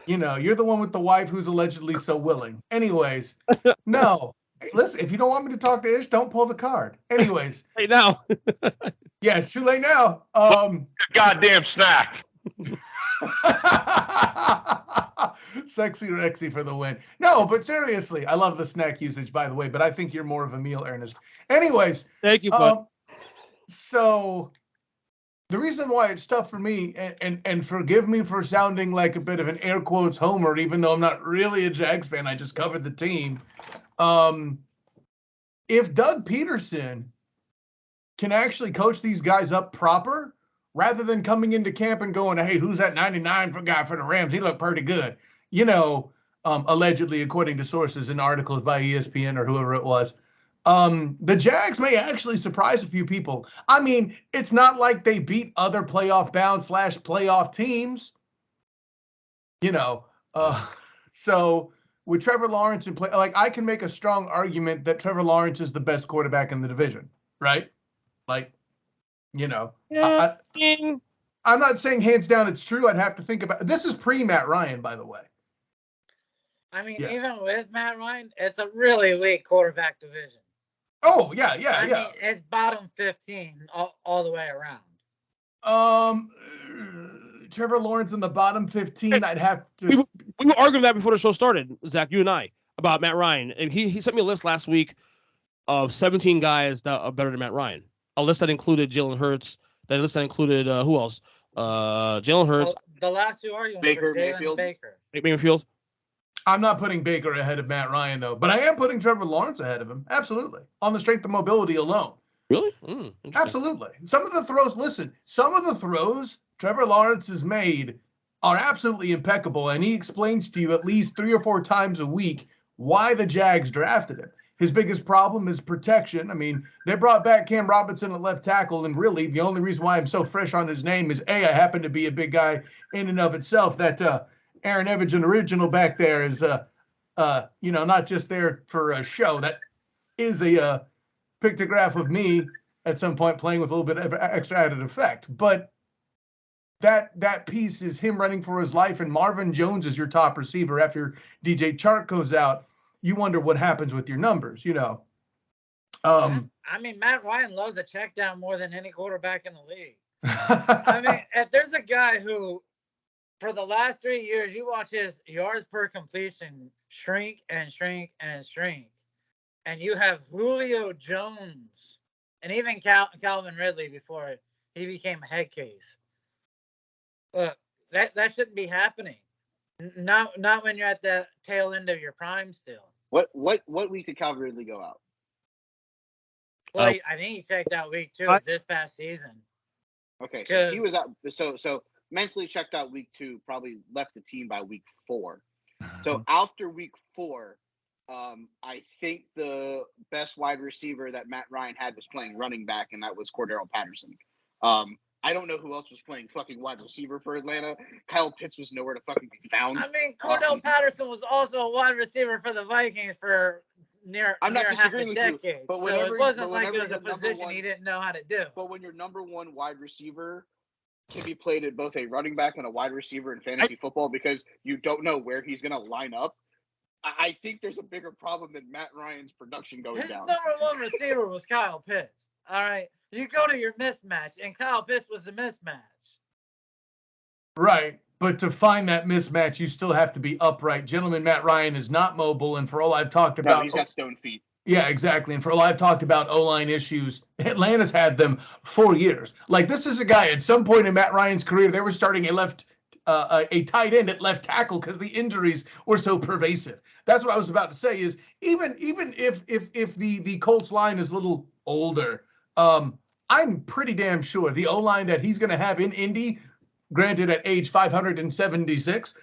You're the one with the wife who's allegedly so willing. Anyways, no. Listen, if you don't want me to talk to Ish, don't pull the card. Anyways. Right now. Yeah, it's too late now. Goddamn snack. Sexy Rexy for the win. No, but seriously, I love the snack usage, by the way, but I think you're more of a meal, Ernest. Anyways. Thank you, bud. So the reason why it's tough for me, and forgive me for sounding like a bit of an air quotes homer, even though I'm not really a Jags fan, I just covered the team. If Doug Peterson can actually coach these guys up proper, rather than coming into camp and going, hey, who's that 99 guy for the Rams? He looked pretty good. Allegedly, according to sources and articles by ESPN or whoever it was. The Jags may actually surprise a few people. I mean, it's not like they beat other playoff-bound / playoff teams. So with Trevor Lawrence in play, I can make a strong argument that Trevor Lawrence is the best quarterback in the division, right? Yeah. I'm not saying hands down it's true. I'd have to think about it. This is pre-Matt Ryan, by the way. I mean, even with Matt Ryan, it's a really weak quarterback division. Oh, yeah. I mean, it's bottom 15 all the way around. Trevor Lawrence in the bottom 15, I'd have to. We were arguing that before the show started, Zach, you and I, about Matt Ryan. And he sent me a list last week of 17 guys that are better than Matt Ryan. A list that included Jalen Hurts. That list that included who else? Jalen Hurts. The last two arguments Baker, were Jalen Mayfield. Baker. Mayfield. I'm not putting Baker ahead of Matt Ryan, though. But I am putting Trevor Lawrence ahead of him. Absolutely. On the strength of mobility alone. Really? Absolutely. Some of the throws Trevor Lawrence has made are absolutely impeccable, and he explains to you at least 3 or 4 times a week why the Jags drafted him. His biggest problem is protection. I mean, they brought back Cam Robinson at left tackle, and really the only reason why I'm so fresh on his name is, A, I happen to be a big guy in and of itself. That Aaron Evagen original back there is, not just there for a show. That is a pictograph of me at some point playing with a little bit of extra added effect. But that piece is him running for his life, and Marvin Jones is your top receiver. After DJ Chark goes out, you wonder what happens with your numbers, I mean, Matt Ryan loves a check down more than any quarterback in the league. I mean, if there's a guy who, for the last 3 years, you watch his yards per completion shrink and shrink and shrink, and you have Julio Jones and even Calvin Ridley before he became a head case. Look, that shouldn't be happening. Not when you're at the tail end of your prime still. What week did Calvin Ridley go out? Well, I think he checked out week 2 of this past season. Okay, so he was out. So mentally checked out week 2, probably left the team by week 4. So after week 4, I think the best wide receiver that Matt Ryan had was playing running back, and that was Cordero Patterson. I don't know who else was playing fucking wide receiver for Atlanta. Kyle Pitts was nowhere to fucking be found. I mean, Cordell Patterson was also a wide receiver for the Vikings for near half a decade. But so it wasn't like it was a position he didn't know how to do. But when your number one wide receiver can be played at both a running back and a wide receiver in fantasy football because you don't know where he's going to line up, I think there's a bigger problem than Matt Ryan's production going down. His number one receiver was Kyle Pitts. All right. You go to your mismatch, and Kyle Pitts was a mismatch. Right. But to find that mismatch, you still have to be upright. Gentlemen, Matt Ryan is not mobile, and for all I've talked about... No, he's got stone feet. Yeah, exactly. And for all I've talked about O-line issues, Atlanta's had them for years. Like, this is a guy, at some point in Matt Ryan's career, they were starting a tight end at left tackle because the injuries were so pervasive. That's what I was about to say is, even if the Colts line is a little older, I'm pretty damn sure the O-line that he's going to have in Indy, granted at age 576,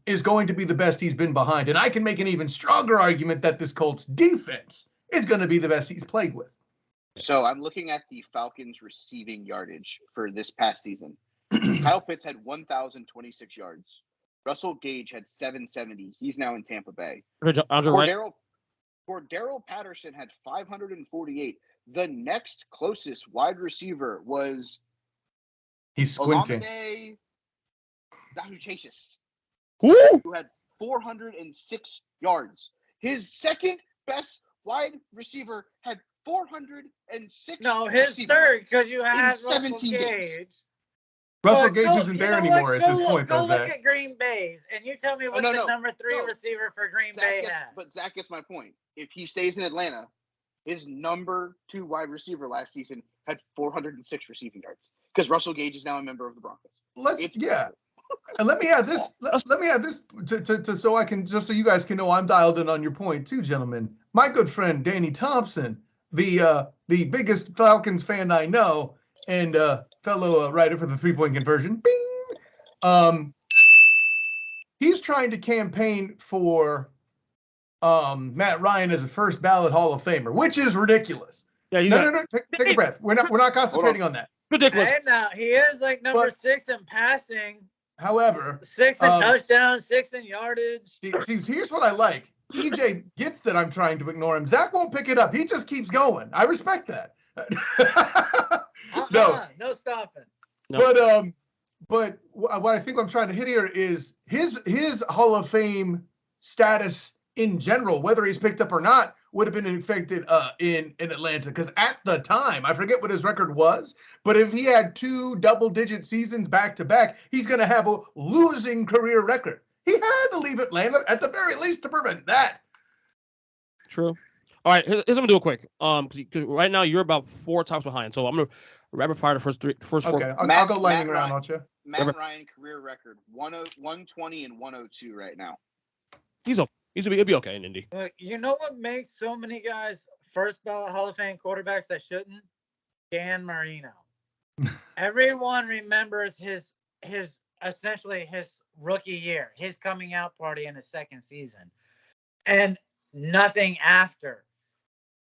is going to be the best he's been behind. And I can make an even stronger argument that this Colts defense is going to be the best he's played with. So I'm looking at the Falcons receiving yardage for this past season. Kyle Pitts had 1,026 yards. Russell Gage had 770. He's now in Tampa Bay. Cordero Patterson had 548. The next closest wide receiver was he's squinting. Who had 406 yards. His second best wide receiver had 406. No, his third, because you had Russell Gage. Russell Gage isn't there anymore. Is his point, though. Go look at Green Bay's, and you tell me what the number 3 receiver for Green Bay had. But Zach gets my point. If he stays in Atlanta, his number 2 wide receiver last season had 406 receiving yards because Russell Gage is now a member of the Broncos. And let me add this. Let me add this to so I can just so you guys can know I'm dialed in on your point too, gentlemen. My good friend Danny Thompson, the biggest Falcons fan I know, and fellow writer for the 3-point conversion. Bing. He's trying to campaign for Matt Ryan as a first ballot Hall of Famer, which is ridiculous. Yeah, no. Take a breath. We're not concentrating on that. Ridiculous. And now he is like number 6 in passing. However, 6 in touchdowns, 6 in yardage. See, here's what I like. EJ gets that I'm trying to ignore him. Zach won't pick it up. He just keeps going. I respect that. No stopping. No. But what I think I'm trying to hit here is his Hall of Fame status in general, whether he's picked up or not, would have been affected in Atlanta. Because at the time, I forget what his record was, but if he had 2 double-digit seasons back-to-back, he's going to have a losing career record. He had to leave Atlanta at the very least to prevent that. True. All right, here's what I'm gonna do it quick. 'Cause right now you're about 4 tops behind, so I'm gonna rapid fire the first four. Okay, I'll go lightning round, don't you? Matt Ryan career record 120 and 102 right now. He'll be okay in Indy. Look, you know what makes so many guys first ballot Hall of Fame quarterbacks that shouldn't? Dan Marino. Everyone remembers his essentially his rookie year, his coming out party in his second season, and nothing after.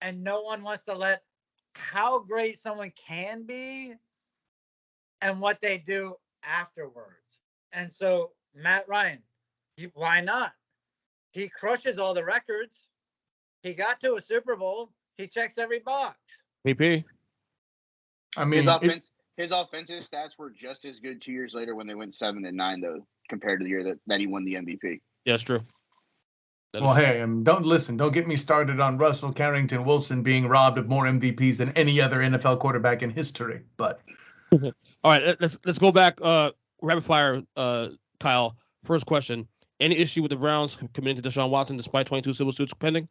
And no one wants to let how great someone can be and what they do afterwards. And so Matt Ryan, why not? He crushes all the records. He got to a Super Bowl. He checks every box. VP. I mean, his offensive stats were just as good 2 years later when they went 7-9, though, compared to the year that he won the MVP. Yeah, it's true. Well, hey, don't get me started on Russell Carrington Wilson being robbed of more MVPs than any other NFL quarterback in history. But all right, let's go back. Rapid fire, Kyle. First question: any issue with the Browns committing to Deshaun Watson despite 22 civil suits pending?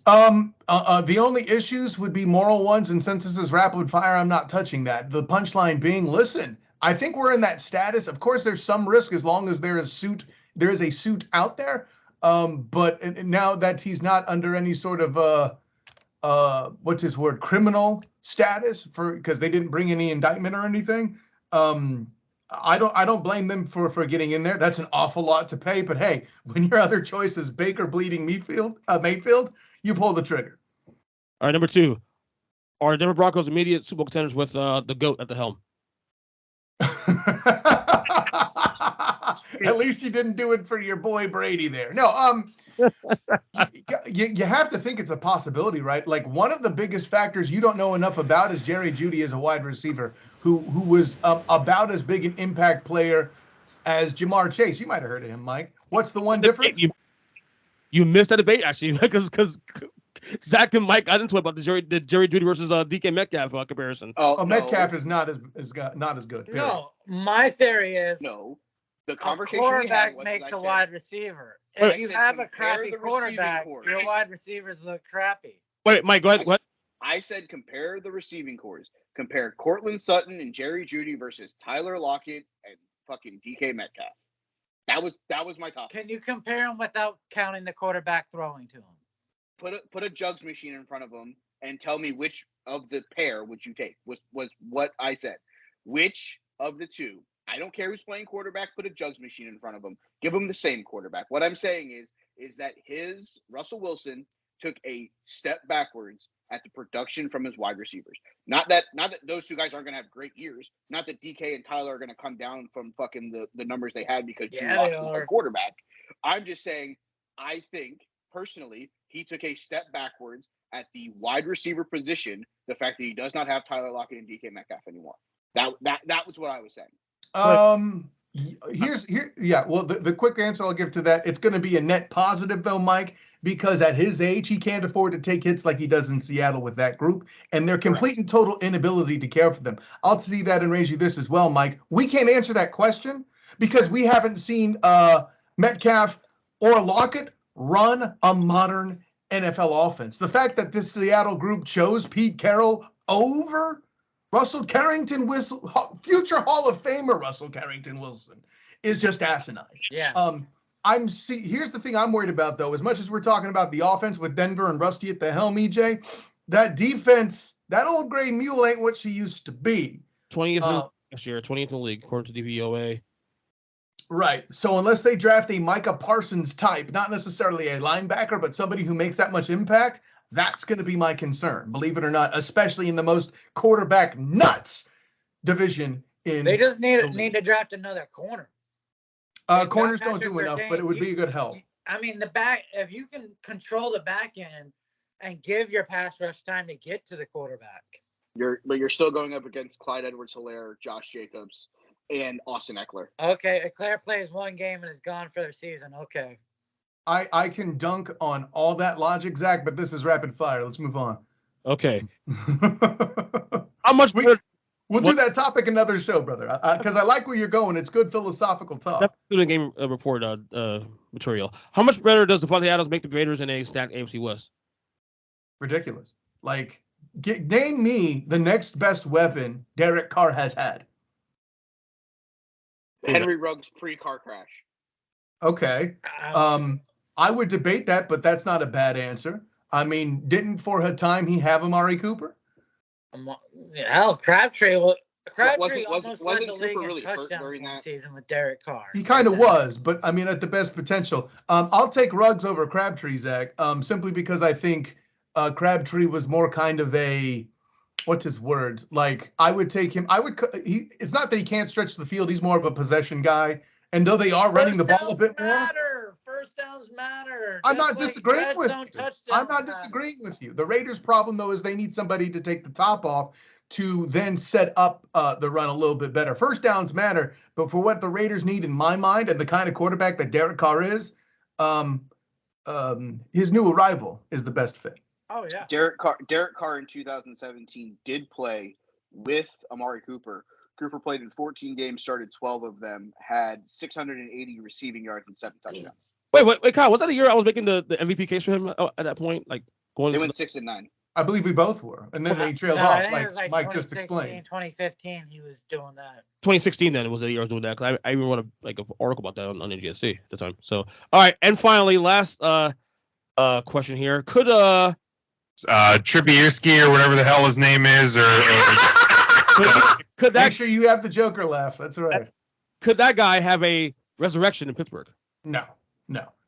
The only issues would be moral ones, and since this is rapid fire, I'm not touching that. The punchline being, listen, I think we're in that status. Of course, there's some risk as long as there is a suit out there. But now that he's not under any sort of what's his word, criminal status because they didn't bring any indictment or anything. I don't blame them for getting in there. That's an awful lot to pay. But hey, when your other choice is Baker bleeding Mayfield, you pull the trigger. All right, number 2. Are Denver Broncos immediate Super Bowl contenders with the GOAT at the helm? At least you didn't do it for your boy Brady there. No, you have to think it's a possibility, right? Like one of the biggest factors you don't know enough about is Jerry Judy as a wide receiver who was about as big an impact player as Jamar Chase. You might have heard of him, Mike. What's the one difference? You missed that debate actually because Zach and Mike got into it about the Jerry Judy versus DK Metcalf comparison. Oh, Metcalf is not as good. Period. No, my theory is no. The conversation a quarterback makes a wide receiver. If you have a crappy quarterback, your wide receivers look crappy. Wait, Mike, go ahead. What? I said compare the receiving cores. Compare Cortland Sutton and Jerry Judy versus Tyler Lockett and fucking DK Metcalf. That was my topic. Can you compare them without counting the quarterback throwing to him? Put a jugs machine in front of them and tell me which of the pair would you take. Was what I said. Which of the two? I don't care who's playing quarterback. Put a jugs machine in front of them. Give them the same quarterback. What I'm saying is that Russell Wilson took a step backwards at the production from his wide receivers. Not that those two guys aren't going to have great years. Not that DK and Tyler are going to come down from fucking the numbers they had because Drew Lock was their quarterback. I'm just saying, I think personally he took a step backwards at the wide receiver position. The fact that he does not have Tyler Lockett and DK Metcalf anymore. That was what I was saying. Well, the quick answer I'll give to that, it's going to be a net positive though, Mike, because at his age, he can't afford to take hits like he does in Seattle with that group and their complete and total inability to care for them. I'll see that and raise you this as well, Mike. We can't answer that question because we haven't seen Metcalf or Lockett run a modern NFL offense. The fact that this Seattle group chose Pete Carroll over Russell Carrington Wilson, future Hall of Famer Russell Carrington Wilson, is just asinine. Yes. Here's the thing I'm worried about, though. As much as we're talking about the offense with Denver and Rusty at the helm, EJ, that defense, that old gray mule ain't what she used to be. 20th last year, 20th in the league, according to DVOA. Right. So unless they draft a Micah Parsons type, not necessarily a linebacker, but somebody who makes that much impact, that's going to be my concern, believe it or not, especially in the most quarterback nuts division in. They just need to draft another corner. Corners don't do enough, but it would be a good help. I mean, the back, if you can control the back end and give your pass rush time to get to the quarterback. You're still going up against Clyde Edwards-Helaire, Josh Jacobs, and Austin Eckler. Okay, Eckler plays one game and is gone for the season. Okay. I can dunk on all that logic, Zach, but this is rapid fire. Let's move on. Okay. How much better? We'll do that topic another show, brother, because I like where you're going. It's good philosophical talk. That's the game report material. How much better does Davante Adams make the Raiders in a stacked AFC West? Ridiculous. Like, name me the next best weapon Derek Carr has had. Henry Ruggs pre-car crash. Okay. I would debate that, but that's not a bad answer. I mean, didn't for a time he have Amari Cooper? Hell, Crabtree almost Wasn't led the league Cooper really in hurt touchdowns during one that season with Derek Carr. He kind of was, but I mean, at the best potential. I'll take Ruggs over Crabtree, Zach, simply because I think Crabtree was more kind of a, what's his words? Like, I would take him. It's not that he can't stretch the field. He's more of a possession guy. And though they are running the ball a bit more. First downs matter. I'm not disagreeing with you. I'm not disagreeing with you. The Raiders' problem, though, is they need somebody to take the top off to then set up the run a little bit better. First downs matter, but for what the Raiders need, in my mind, and the kind of quarterback that Derek Carr is, his new arrival is the best fit. Oh, yeah. Derek Carr in 2017 did play with Amari Cooper. Cooper played in 14 games, started 12 of them, had 680 receiving yards and 7 touchdowns. Wait, Kyle, was that a year I was making the MVP case for him at that point? Like They went 6-9. I believe we both were, and then they trailed off, like Mike just explained. 2015, he was doing that. 2016, then it was the year I was doing that. Cause I even wrote an article about that on NGSC at the time. So, all right, and finally, last question here: could Trubiski or whatever the hell his name is, or could that? Make sure you have the Joker laugh. That's right. Could that guy have a resurrection in Pittsburgh? No.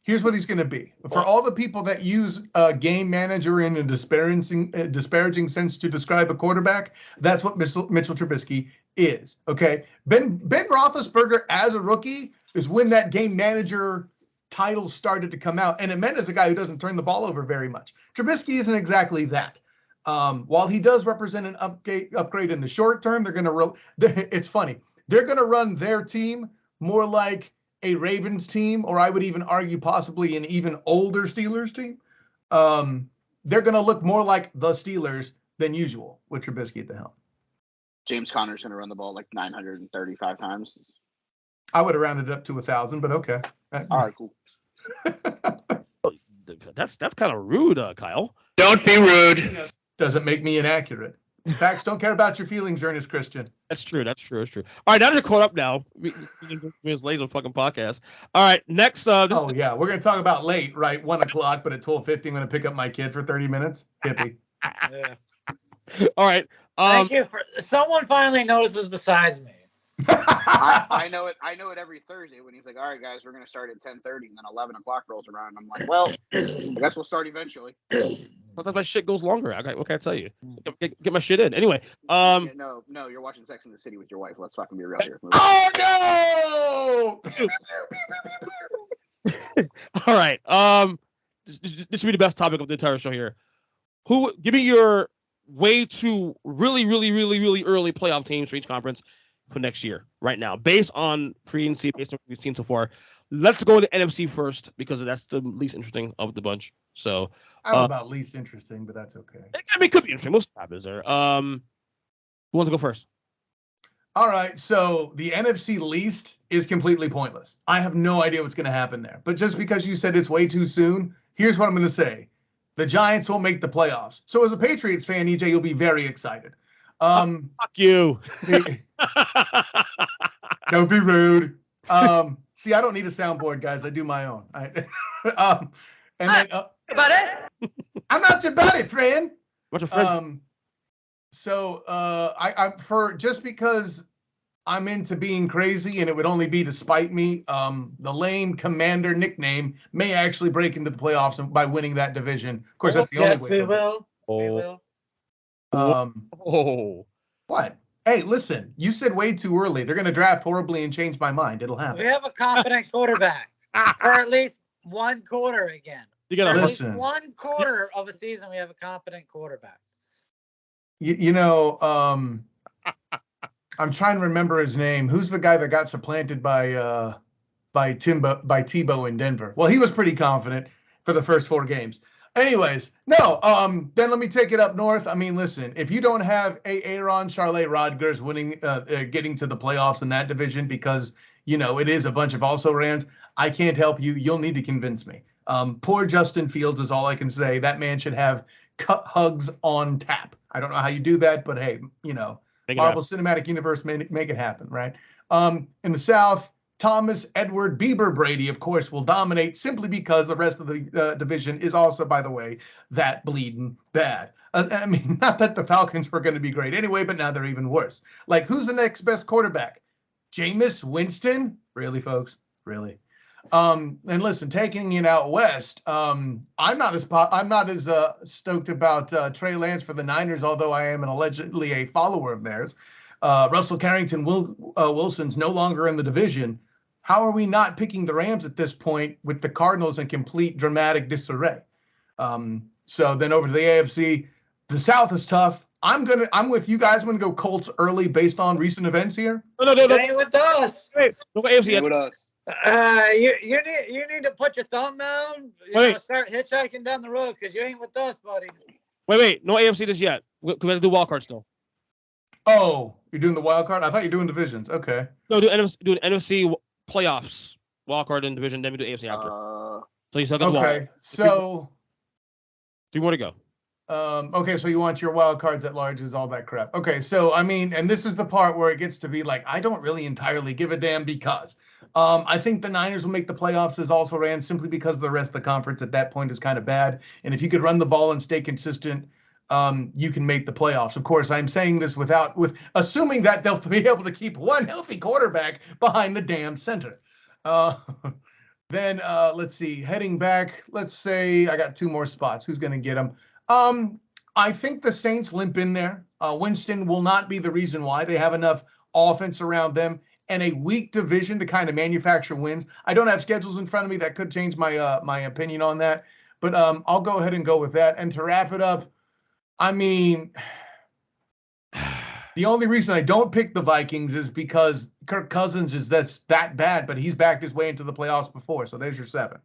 Here's what he's going to be. For all the people that use game manager in a disparaging sense to describe a quarterback, that's what Mitchell Trubiski is. Okay, Ben Roethlisberger as a rookie is when that game manager title started to come out, and it meant as a guy who doesn't turn the ball over very much. Trubisky isn't exactly that. While he does represent an upgrade in the short term, it's funny. They're going to run their team more like a Ravens team, or I would even argue possibly an even older Steelers team. They're going to look more like the Steelers than usual with Trubisky at the helm. James Conner's going to run the ball like 935 times. I would have rounded it up to 1,000, but okay. All right, cool. That's kind of rude, Kyle. Don't be rude. Doesn't make me inaccurate. Facts don't care about your feelings, Ernest Christian. That's true. All right, now that you're caught up now, it's late on the fucking podcast. All right, next. We're going to talk about late, right? 1 o'clock, but at 12:50, I'm going to pick up my kid for 30 minutes. Hippie. Yeah. All right. Thank you for someone finally notices besides me. I know it. I know it every Thursday when he's like, "All right, guys, we're going to start at 10:30," and then 11 o'clock rolls around, and I'm like, "Well, I guess we'll start eventually." Sometimes my shit goes longer. What can I tell you? Get my shit in. Anyway. No, you're watching Sex in the City with your wife. Let's fucking be real here. Oh no! All right. This will be the best topic of the entire show here. Give me your way to really early playoff teams for each conference for next year, right now, based on free agency, based on what we've seen so far. Let's go to NFC first because that's the least interesting of the bunch. So I don't know about least interesting, but that's okay. I mean, it could be interesting. Most happens there. Who wants to go first? All right, so the NFC least is completely pointless. I have no idea what's going to happen there. But just because you said it's way too soon, here's what I'm going to say. The Giants won't make the playoffs. So as a Patriots fan, EJ, you'll be very excited. Fuck you. Don't be rude. See, I don't need a soundboard, guys. I do my own. I'm not your buddy, friend. What's your friend? I'm for just because I'm into being crazy and it would only be to spite me. The lame commander nickname may actually break into the playoffs by winning that division. Of course, that's the only way. Yes, we will. We will. What? Hey, listen, you said way too early. They're going to draft horribly and change my mind. It'll happen. We have a competent quarterback for at least one quarter again. You got to listen. 1 quarter of a season, we have a competent quarterback. I'm trying to remember his name. Who's the guy that got supplanted by Tebow in Denver? Well, he was pretty confident for the first 4 games. Anyways, no. Then let me take it up north. I mean, listen, if you don't have Aaron Charlotte Rodgers winning, getting to the playoffs in that division, because it is a bunch of also rans, I can't help you. You'll need to convince me. Poor Justin Fields is all I can say. That man should have hugs on tap. I don't know how you do that, but hey, Marvel Cinematic Universe make it happen, right? In the South, Thomas Edward Bieber Brady, of course, will dominate simply because the rest of the division is also, by the way, that bleeding bad. I mean, not that the Falcons were going to be great anyway, but now they're even worse. Like, who's the next best quarterback? Jameis Winston? Really, folks? Really? And listen, taking it out west, I'm not as stoked about Trey Lance for the Niners, although I am allegedly a follower of theirs. Russell Carrington Wilson's no longer in the division. How are we not picking the Rams at this point with the Cardinals in complete dramatic disarray? So then over to the AFC, the South is tough. I'm with you guys. I'm gonna go Colts early based on recent events here. No. Ain't with us. Wait, no AFC. With us. You need to put your thumb down. Start hitchhiking down the road because you ain't with us, buddy. Wait, no AFC just yet. We have to do wild card still. Oh, you're doing the wild card? I thought you were doing divisions. Okay. No, do NFC playoffs, wild card and division, then we do AFC after. So you still got the wild. Okay, so do you want to go? Okay, so you want your wild cards at large is all that crap. Okay, so I mean, and this is the part where it gets to be like, I don't really entirely give a damn because I think the Niners will make the playoffs as also ran simply because the rest of the conference at that point is kind of bad. And if you could run the ball and stay consistent, you can make the playoffs. Of course, I'm saying this with assuming that they'll be able to keep one healthy quarterback behind the damn center. Then let's see, heading back, let's say I got two more spots. Who's going to get them? I think the Saints limp in there. Winston will not be the reason why. They have enough offense around them and a weak division to kind of manufacture wins. I don't have schedules in front of me that could change my opinion on that, but I'll go ahead and go with that. And to wrap it up, I mean, the only reason I don't pick the Vikings is because Kirk Cousins is that bad, but he's backed his way into the playoffs before. So there's your 7.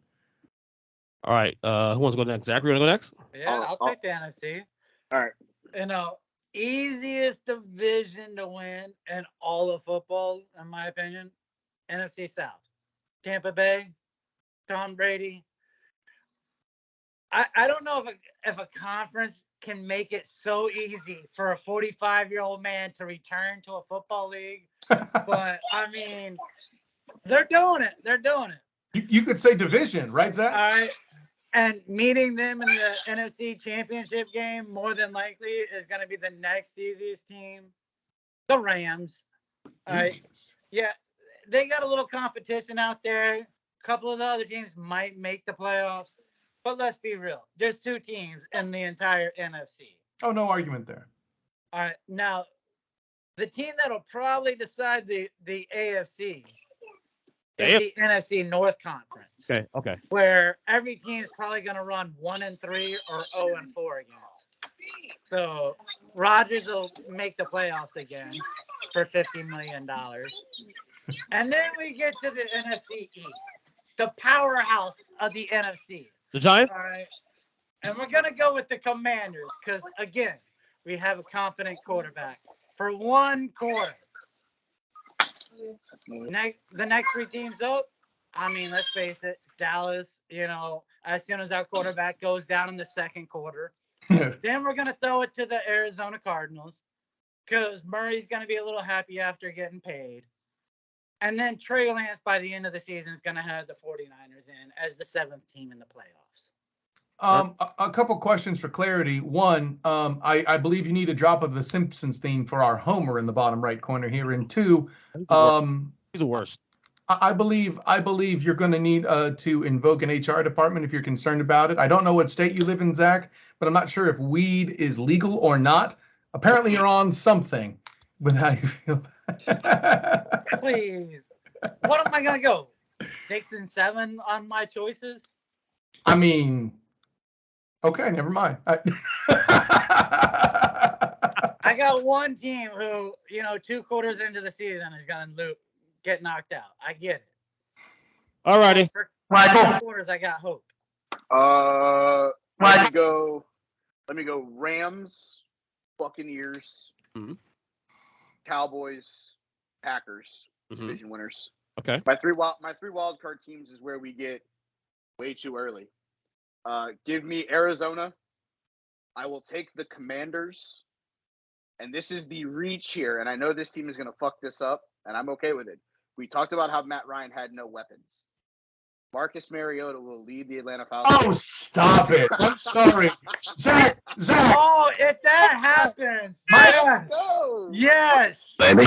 All right. Who wants to go next? Zach, you want to go next? Yeah, I'll take the NFC. All right. Easiest division to win in all of football, in my opinion, NFC South. Tampa Bay, Tom Brady. I don't know if a conference can make it so easy for a 45-year-old man to return to a football league, but I mean, they're doing it. They're doing it. You could say division, right, Zach? All right. And meeting them in the NFC Championship game, more than likely, is going to be the next easiest team. The Rams. All right. Yeah, they got a little competition out there. A couple of the other teams might make the playoffs. But let's be real. There's 2 teams in the entire NFC. Oh, no argument there. All right. Now, the team that'll probably decide the AFC is the NFC North Conference. Okay. Where every team is probably going to run 1-3 or 0-4 against. So Rodgers will make the playoffs again for $50 million. And then we get to the NFC East, the powerhouse of the NFC. The Giants? All right. And we're going to go with the Commanders because, again, we have a confident quarterback for 1 quarter. The next 3 teams up, I mean, let's face it, Dallas, as soon as our quarterback goes down in the second quarter, then we're going to throw it to the Arizona Cardinals because Murray's going to be a little happy after getting paid. And then Trey Lance by the end of the season is going to have the 49ers in as the 7th team in the playoffs. A couple questions for clarity. One, I believe you need a drop of the Simpsons theme for our Homer in the bottom right corner here. And 2, he's the worst. I believe you're going to need to invoke an HR department if you're concerned about it. I don't know what state you live in, Zach, but I'm not sure if weed is legal or not. Apparently, you're on something with how you feel. Please. What am I going to go? 6 and 7 on my choices? I mean, okay, never mind. I got one team who, 2 quarters into the season is going to get knocked out. I get it. All righty. For Michael. 2 quarters, I got hope. Let me go Rams, Buccaneers, Cowboys, Packers, division winners. Okay. My three wild card teams is where we get way too early. Give me Arizona. I will take the Commanders. And this is the reach here, and I know this team is going to fuck this up, and I'm okay with it. We talked about how Matt Ryan had no weapons. Marcus Mariota will lead the Atlanta Falcons. Oh, stop it. I'm sorry. Zach. Oh, if that happens, yes. Baby.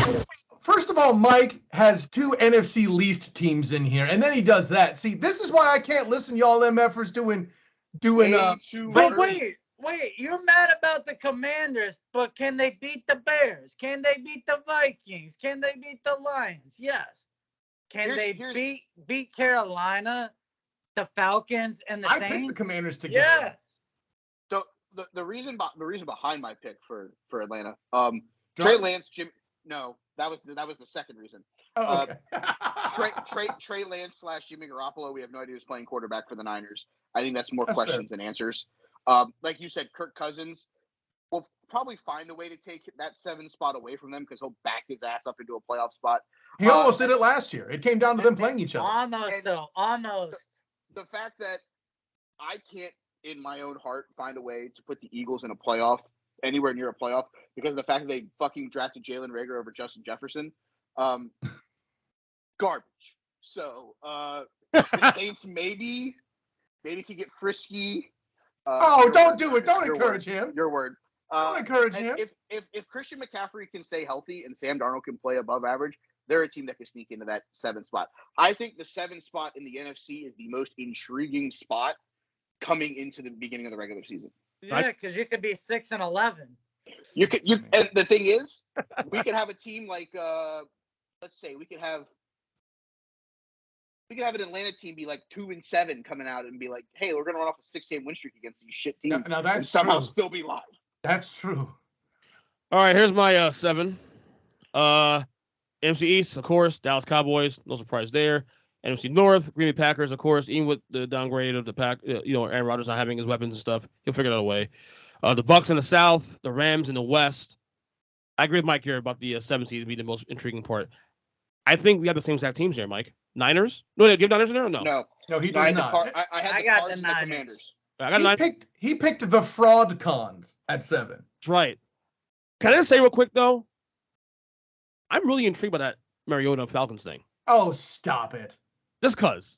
First of all, Mike has 2 NFC least teams in here, and then he does that. See, this is why I can't listen to y'all MFers doing But wait, you're mad about the Commanders, but can they beat the Bears? Can they beat the Vikings? Can they beat the Lions? Yes. Can they beat Carolina, the Falcons, and the Saints? I picked the Commanders together. Yes. So the reason behind my pick for Atlanta, Trey Lance, no, that was the second reason. Oh, okay. Trey Lance / Jimmy Garoppolo. We have no idea who's playing quarterback for the Niners. I think that's more questions than answers. Like you said, Kirk Cousins will probably find a way to take that 7 spot away from them because he'll back his ass up into a playoff spot. He almost did it last year. It came down to them playing each other. Almost. The fact that I can't, in my own heart, find a way to put the Eagles in a playoff, anywhere near a playoff, because of the fact that they fucking drafted Jalen Reagor over Justin Jefferson. Garbage. So the Saints maybe could get frisky. Don't do it. Don't encourage him. Your word. Don't encourage him. If Christian McCaffrey can stay healthy and Sam Darnold can play above average, they're a team that can sneak into that 7 spot. I think the 7 spot in the NFC is the most intriguing spot coming into the beginning of the regular season. Yeah, because you could be 6-11. And the thing is, we could have a team like let's say we could have an Atlanta team be like 2-7 coming out and be like, hey, we're gonna run off a 6-game win streak against these shit teams. Now that's and somehow true. still be live. That's true. All right, here's my 7. NFC East, of course, Dallas Cowboys, no surprise there. NFC North, Green Bay Packers, of course, even with the downgrade of the pack, Aaron Rodgers not having his weapons and stuff, he'll figure that a way. The Bucs in the South, the Rams in the West. I agree with Mike here about the 7 seed being the most intriguing part. I think we have the same exact teams here, Mike. Niners? No, do you have Niners in there or no? No, he does not. I got the Commanders. He picked the fraud cons at 7. That's right. Can I just say real quick, though? I'm really intrigued by that Mariota Falcons thing. Oh, stop it. Just because.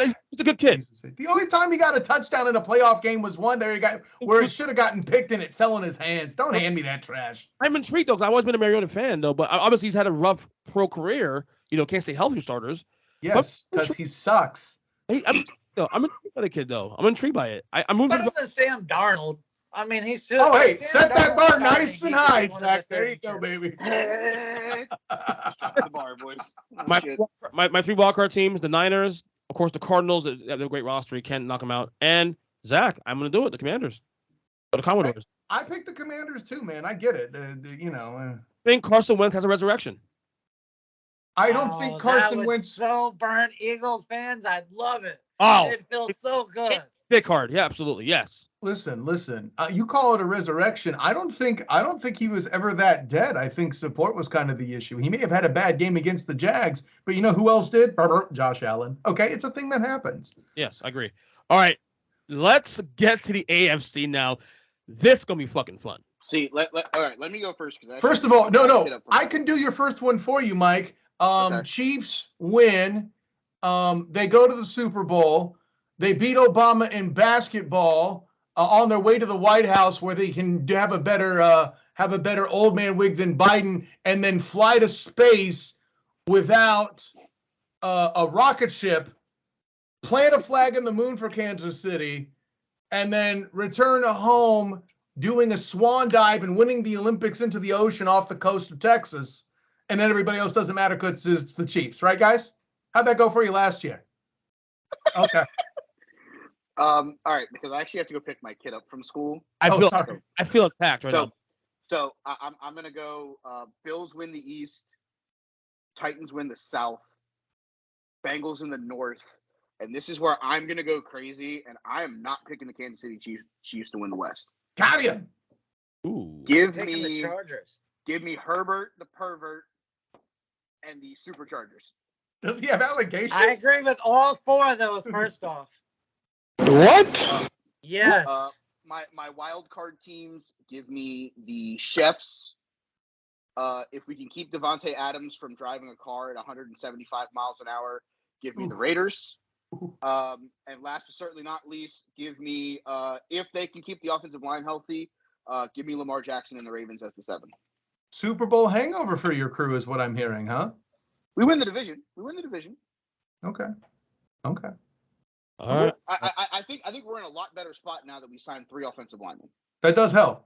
He's a good kid. The only time he got a touchdown in a playoff game was one there he got where it should have gotten picked and it fell in his hands. Don't hand me that trash. I'm intrigued, though, because I've always been a Mariota fan, though. But obviously he's had a rough pro career. Can't stay healthy for starters. Yes, because he sucks. I'm intrigued by the kid, though. I'm intrigued by it. I'm moving. Better than Sam Darnold. I mean, he's still. Oh, hey, Sam set that bar Darnold, nice and high, Zach. There you go, baby. The bar, boys. My 3 wildcard teams: the Niners, of course, the Cardinals. They have a great roster. You can't knock them out. And Zach, I'm going to do it. The Commanders, or the Commodores. I picked the Commanders too, man. I get it. I think Carson Wentz has a resurrection. I don't think Carson Wentz. So burnt Eagles fans, I'd love it. Oh, it feels so good. Dick hard, yeah, absolutely, yes. Listen. You call it a resurrection. I don't think he was ever that dead. I think support was kind of the issue. He may have had a bad game against the Jags, but you know who else did? Josh Allen. Okay, it's a thing that happens. Yes, I agree. All right, let's get to the AFC now. This is gonna be fucking fun. See, all right, let me go first. First of all, no, I can do your first one for you, Mike. Okay. Chiefs win. They go to the Super Bowl. They beat Obama in basketball on their way to the White House, where they can have a better old man wig than Biden, and then fly to space without a rocket ship, plant a flag in the moon for Kansas City, and then return home doing a swan dive and winning the Olympics into the ocean off the coast of Texas. And then everybody else doesn't matter because it's the Chiefs, right, guys? How'd that go for you last year? Okay. All right, because I actually have to go pick my kid up from school. I feel attacked right now. So I'm gonna go. Bills win the East. Titans win the South. Bengals in the North. and this is where I'm going to go crazy, and I am not picking the Kansas City Chiefs to win the West. Got him. Ooh. Give Taking the me Chargers. Herbert, the pervert, and the Superchargers. Does he have allegations? I agree with all 4 of those. First off, What? yes. My wild card teams, give me the Chefs. If we can keep Davante Adams from driving a car at 175 miles an hour, give me the Raiders. And last but certainly not least, give me, if they can keep the offensive line healthy, give me Lamar Jackson and the Ravens as the 7. Super Bowl hangover for your crew is what I'm hearing, huh? We win the division. Okay. All right. I think we're in a lot better spot now that we signed 3 offensive linemen. That does help.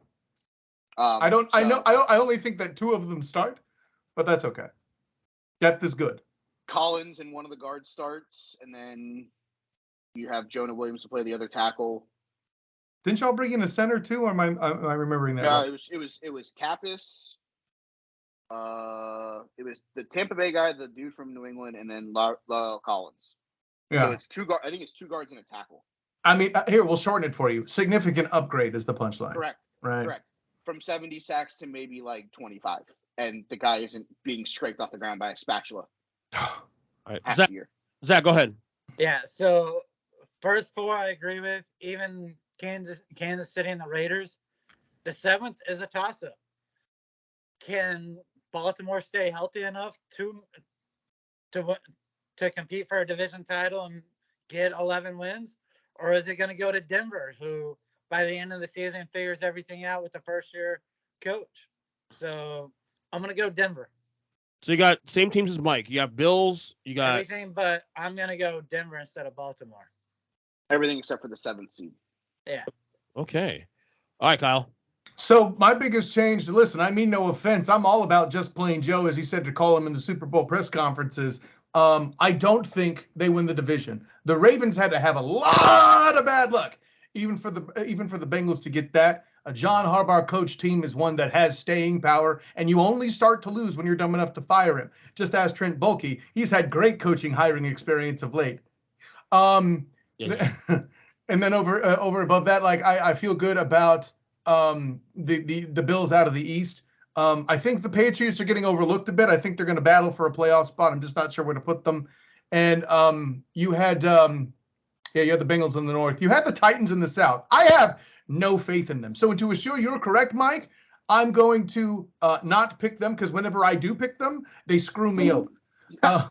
I So only think that 2 of them start, but that's okay. Depth is good. Collins and one of the guards starts, and then you have Jonah Williams to play the other tackle. Didn't y'all bring in a center too, or am I remembering that? No, it was Kappas. It was the Tampa Bay guy, the dude from New England, and then Lyle Collins. Yeah. So it's 2 guards. I think it's 2 guards and a tackle. I mean, here, we'll shorten it for you. Significant upgrade is the punchline. Correct. Right. Correct. From 70 sacks to maybe like 25, and the guy isn't being scraped off the ground by a spatula. All right. Half Zach, a year. Zach, go ahead. Yeah, so first 4 I agree with. Even Kansas City and the Raiders. The 7th is a toss-up. Can Baltimore stay healthy enough to compete for a division title and get 11 wins? Or is it going to go to Denver, who by the end of the season figures everything out with the first-year coach? So I'm going to go Denver. So you got same teams as Mike. You got Bills. You got Everything, but I'm going to go Denver instead of Baltimore. Everything except for the 7th seed. Yeah. Okay. All right, Kyle. So my biggest change, listen, I mean no offense. I'm all about just plain Joe, as he said to call him in the Super Bowl press conferences. I don't think they win the division. The Ravens had to have a lot of bad luck, even for the Bengals to get that. A John Harbaugh coach team is one that has staying power, and you only start to lose when you're dumb enough to fire him. Just ask Trent Baalke. He's had great coaching hiring experience of late. Yes. And then over above that, like I feel good about the Bills out of the East. I think the Patriots are getting overlooked a bit. I think they're going to battle for a playoff spot. I'm just not sure where to put them. And you had the Bengals in the North. You had the Titans in the South. I have no faith in them. So to assure you're correct, Mike, I'm going to not pick them, because whenever I do pick them, they screw me over. Yep.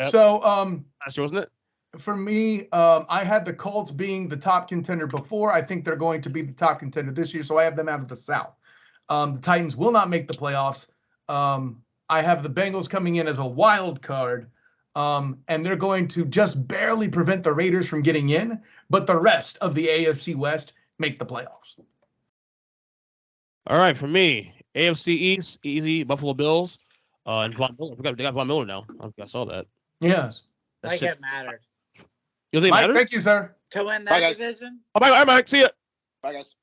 So Last year, wasn't it? for me, I had the Colts being the top contender before. I think they're going to be the top contender this year, so I have them out of the South. The Titans will not make the playoffs. I have the Bengals coming in as a wild card, and they're going to just barely prevent the Raiders from getting in, but the rest of the AFC West make the playoffs. All right, for me, AFC East, easy, Buffalo Bills, and Von Miller. They got Von Miller now. I saw that. Yes. Like it mattered. You think it Mike, matters? thank you, sir. To win Bye, that guys. division? Oh, bye, Mike. See ya. Bye, guys.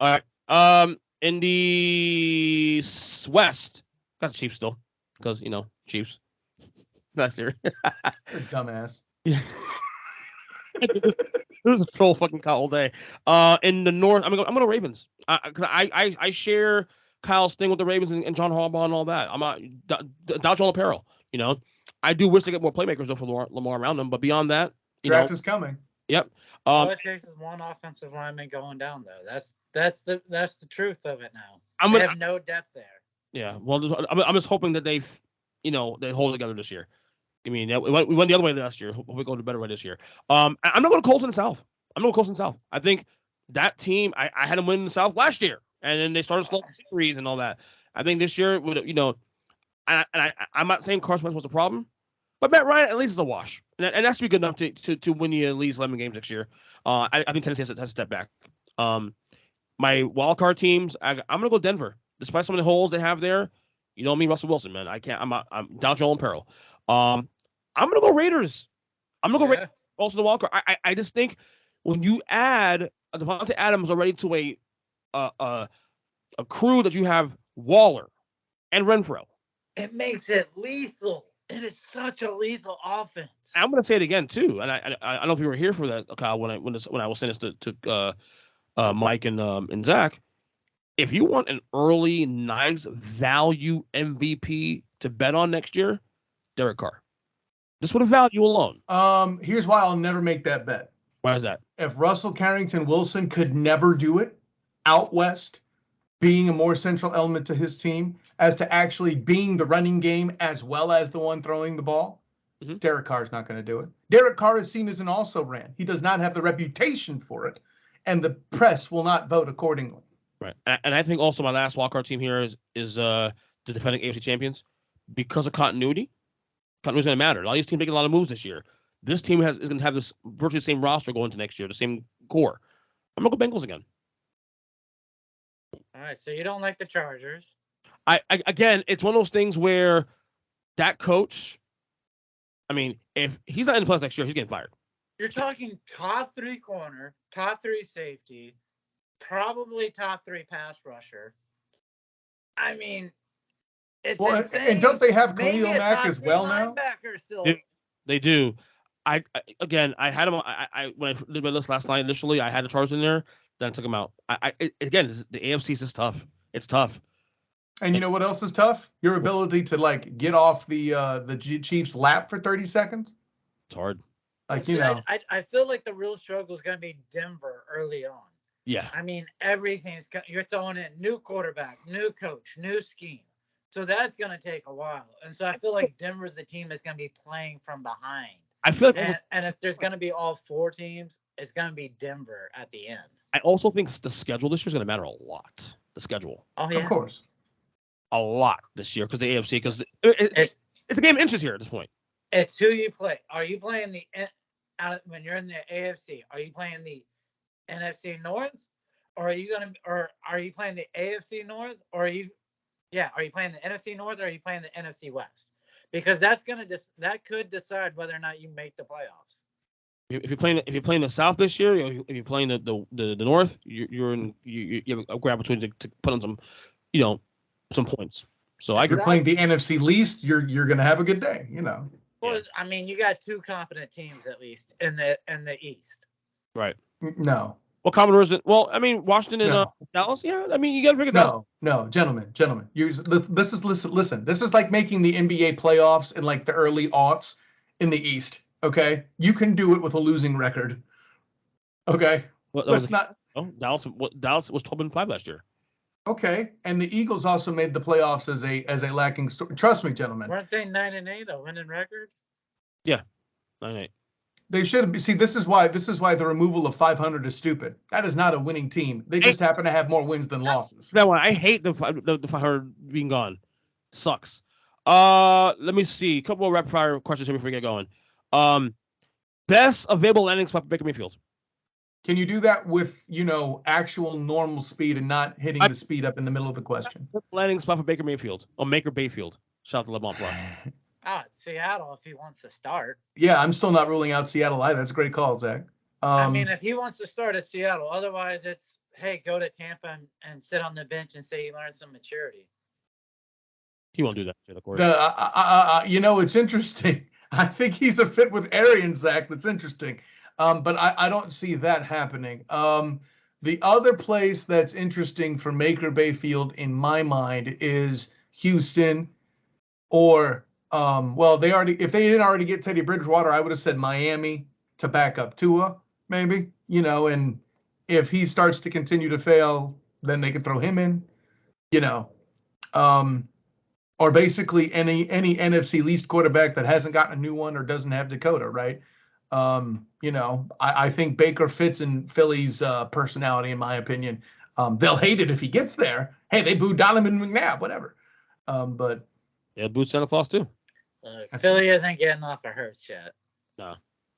All right. In the West, got the Chiefs still, because Chiefs. That's here. You're a dumbass. Yeah. It was a troll fucking Kyle all day. In the North, I'm gonna Ravens. Because I share Kyle's thing with the Ravens and John Harbaugh and all that. I'm not dodge all apparel. I do wish to get more playmakers though for Lamar around them, but beyond that, Draft is coming. Yep. All it takes is one offensive lineman going down, though. That's the truth of it now. They have no depth there. Yeah. Well, I'm just hoping that they hold together this year. I mean, we went the other way last year. Hope we go the better way this year. I'm not going to Colts in the South. I think that team, I had them win in the South last year, and then they started slowing threes and all that. I think this year, I'm not saying Carson Wentz was the problem, but Matt Ryan at least is a wash, and that's to be good enough to win you at least 11 games next year. I think Tennessee has to step back. My wild card teams, I'm going to go Denver, despite some of the holes they have there. You know me, Russell Wilson, man. I'm down Joel and Peril. I'm gonna go Raiders. Raiders also the wild card. I just think when you add Davante Adams already to a crew that you have Waller and Renfro, It makes it lethal. It is such a lethal offense. I'm going to say it again too, and I don't know if you were here for that, Kyle. When I was saying this to Mike and Zach, if you want an early nice value MVP to bet on next year, Derek Carr. Just for the value alone. Here's why I'll never make that bet. Why is that? If Russell Carrington Wilson could never do it out west, being a more central element to his team, as to actually being the running game as well as the one throwing the ball, Derek Carr's not going to do it. Derek Carr is seen as an also-ran. He does not have the reputation for it, and the press will not vote accordingly. Right. And I think also my last wildcard team here is the defending AFC champions. Because of continuity is going to matter. A lot of these teams making a lot of moves this year. This team is going to have this virtually the same roster going into next year, the same core. I'm going to go Bengals again. All right, so you don't like the Chargers. Again, it's one of those things where that coach, I mean, if he's not in the playoffs next year, he's getting fired. You're talking top 3 corner, top 3 safety, probably top 3 pass rusher. I mean, it's insane. And don't they have Maybe Khalil Mack as well now? Still. They do. I had him. When I did my list last night initially, I had the Chargers in there. Then I took him out. Again, the AFC is just tough. It's tough. And you know what else is tough? Your ability to like get off the Chiefs' lap for 30 seconds. It's hard. Like I feel like the real struggle is going to be Denver early on. Yeah. I mean, you're throwing in new quarterback, new coach, new scheme. So that's going to take a while. And so I feel like Denver's the team that's going to be playing from behind. I feel like and if there's going to be all 4 teams, it's going to be Denver at the end. I also think the schedule this year is going to matter a lot. The schedule. Oh, yeah. Of course. A lot this year because the AFC, because it's a game of inches here at this point. It's who you play. Are you playing when you're in the AFC? Are you playing the NFC North, or are you playing the AFC North, or are you playing the NFC North, or are you playing the NFC West? Because that could decide whether or not you make the playoffs. If you're playing the South this year, if you're playing the North, you have a great opportunity to put on some, some points. So if you're playing the NFC East, you're going to have a good day, Well, I mean, you got 2 competent teams at least in the East. Right. No. Well, Commodores. Well, I mean, Washington and Dallas. Yeah, I mean, you got to figure that out. No, gentlemen. Listen. This is like making the NBA playoffs in like the early aughts in the East. Okay, you can do it with a losing record. Okay, Dallas was 12-5 last year. Okay, and the Eagles also made the playoffs as a lacking story. Trust me, gentlemen. Weren't they 9-8, a winning record? Yeah, 9-8. They should be. See, this is why the removal of 500 is stupid. That is not a winning team. They just happen to have more wins than losses. That one, I hate the 500 being gone. Sucks. Let me see. A couple more rapid fire questions here before we get going. Best available landing spot for Baker Mayfield. Can you do that with, actual normal speed and not hitting the speed up in the middle of the question? Landing spot for Baker Mayfield. Or Maker Bayfield. Shout out to LeBron Plus. It's Seattle if he wants to start. Yeah, I'm still not ruling out Seattle either. That's a great call, Zach. I mean, if he wants to start at Seattle, otherwise it's, hey, go to Tampa and sit on the bench and say you learned some maturity. He won't do that shit, of course. It's interesting. I think he's a fit with Arian, Zach. That's interesting. But I don't see that happening. The other place that's interesting for Maker Bayfield in my mind is Houston, or if they didn't already get Teddy Bridgewater, I would have said Miami to back up Tua, maybe. And if he starts to continue to fail, then they can throw him in. Or basically any NFC least quarterback that hasn't gotten a new one or doesn't have Dakota, right? I think Baker fits in Philly's personality, in my opinion. They'll hate it if he gets there. Hey, they booed Donovan McNabb, whatever. But yeah, booed Santa Claus too. Philly isn't getting off of Hurts yet. No,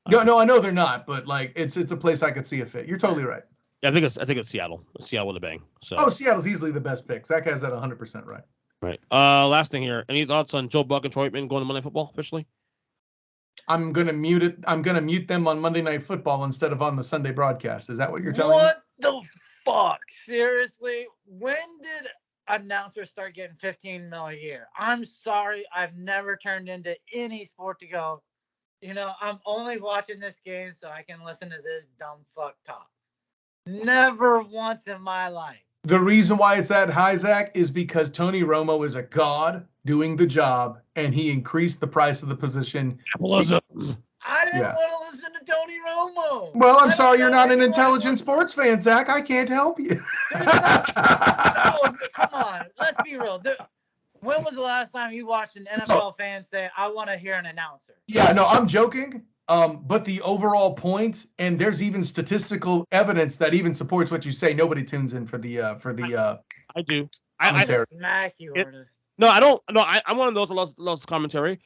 I know they're not, but like it's a place I could see a fit. You're totally right. Yeah, I think it's Seattle. Seattle with a bang. So. Seattle's easily the best pick. Zach has that 100% right. Right. Last thing here. Any thoughts on Joe Buck and Troy Aikman going to Monday Night Football officially? I'm gonna mute it. I'm gonna mute them on Monday Night Football instead of on the Sunday broadcast. Is that what you're telling me? What the fuck? Seriously? When did announcers start getting $15 million a year. I'm sorry, I've never turned into any sport to go, I'm only watching this game so I can listen to this dumb fuck talk. Never once in my life. The reason why it's that high, Zach, is because Tony Romo is a god doing the job, and he increased the price of the position. I didn't want to listen to Tony Romo. Well, I'm sorry you're not an intelligent sports fan, Zach. I can't help you. No, come on. Let's be real. When was the last time you watched an NFL fan say, I want to hear an announcer? Yeah, no, I'm joking. But the overall point, and there's even statistical evidence that even supports what you say. Nobody tunes in for the I do. I smack you, Ernest. No, I don't. No, I'm one of those that loves commentary.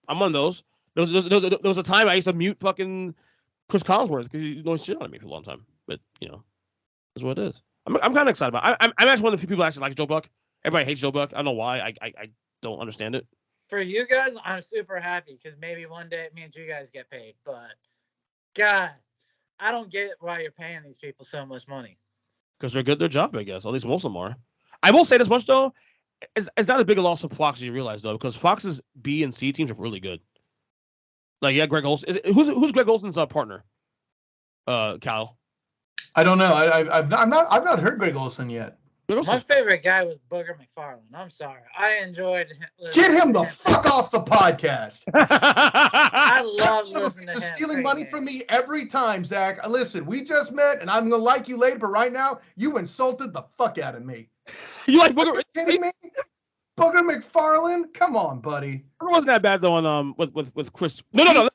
I'm one of those. There was a time I used to mute fucking Chris Collinsworth because he annoyed shit out of me for a long time. But that's what it is. I'm kind of excited about it. I'm actually one of the few people that actually likes Joe Buck. Everybody hates Joe Buck. I don't know why. I don't understand it. For you guys, I'm super happy because maybe one day it means you guys get paid. But God, I don't get why you're paying these people so much money. Because they're good at their job, I guess. At least most of them are. I will say this much though. It's not as big a loss for Fox as you realize though, because Fox's B and C teams are really good. Like Greg Olsen. Who's Greg Olsen's partner? Kyle. I don't know. I've not heard Greg Olsen yet. My favorite guy was Booger McFarland. I'm sorry. I enjoyed him. Get him the fuck off the podcast. I love listening to him. Stealing money from me every time, Zach. Listen, we just met, and I'm going to like you later, but right now, you insulted the fuck out of me. You like Booger? Are you kidding me? Booger McFarland? Come on, buddy. It wasn't that bad, though, on with Chris. No.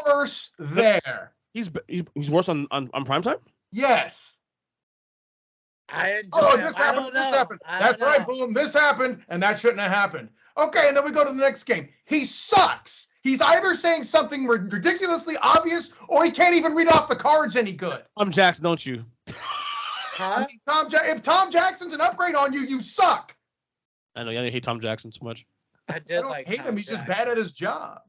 Worse there. He's worse on primetime? Yes. This happened. That's right, boom. This happened, and that shouldn't have happened. Okay, and then we go to the next game. He sucks. He's either saying something ridiculously obvious, or he can't even read off the cards any good. Tom Jackson, don't you? Huh? I mean, if Tom Jackson's an upgrade on you, you suck. I know. I hate Tom Jackson so much. I don't hate him. He's just bad at his job.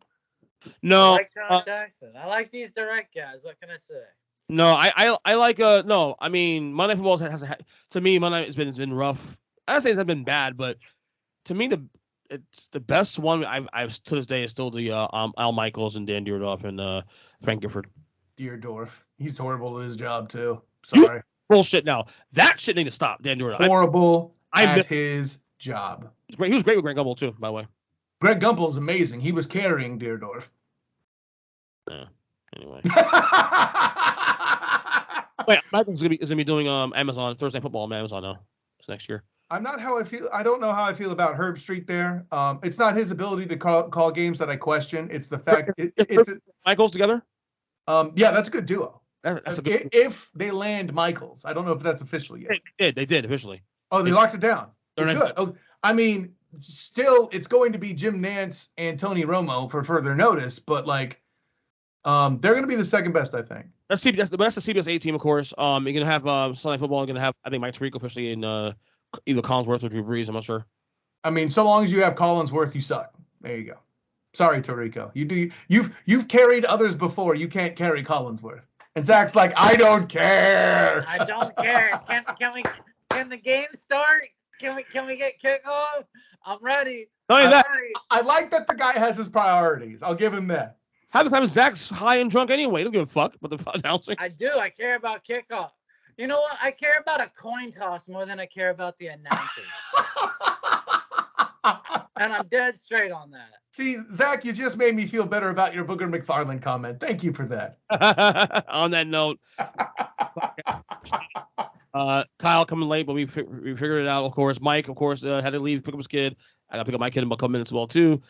No. I like Tom Jackson. I like these direct guys. What can I say? No, I like no. I mean, Monday Football has to me. Monday has been rough. I don't say it's been bad, but to me it's the best one I've to this day is still the Al Michaels and Dan Dierdorf and Frank Gifford. Dierdorf, he's horrible at his job too. Sorry. Bullshit. Now that shit need to stop. Dan Dierdorf. Horrible at his job. He was great with Greg Gumbel too, by the way. Greg Gumbel is amazing. He was carrying Dierdorf. Yeah. Anyway. Wait, Michael's gonna be doing Amazon Thursday Football on Amazon now. It's next year. I'm not how I feel. I don't know how I feel about Herb Street there. It's not his ability to call games that I question. It's the fact it's Michaels together. Yeah, that's a good duo. That's a good. If they land Michaels, I don't know if that's official yet. They did officially. Oh, they locked it down. They're good. Oh, I mean, still, it's going to be Jim Nantz and Tony Romo for further notice, but like, they're going to be the second best, I think. That's the CBS 8 team, of course. You're gonna have Sunday Football. You're gonna have, I think, Mike Tirico officially in either Collinsworth or Drew Brees. I'm not sure. I mean, so long as you have Collinsworth, you suck. There you go. Sorry, Tirico. You've carried others before. You can't carry Collinsworth. And Zach's like, I don't care. I don't care. Can the game start? Can we get kickoff? I'm ready. I like that the guy has his priorities. I'll give him that. Half the time Zach's high and drunk anyway. He doesn't give a fuck about the announcing. I do. I care about kickoff. You know what? I care about a coin toss more than I care about the announcers. And I'm dead straight on that. See, Zach, you just made me feel better about your Booger McFarland comment. Thank you for that. On that note, Kyle coming late, but we figured it out, of course. Mike, of course, had to leave, pick up his kid. I got to pick up my kid in about a couple minutes as well, too.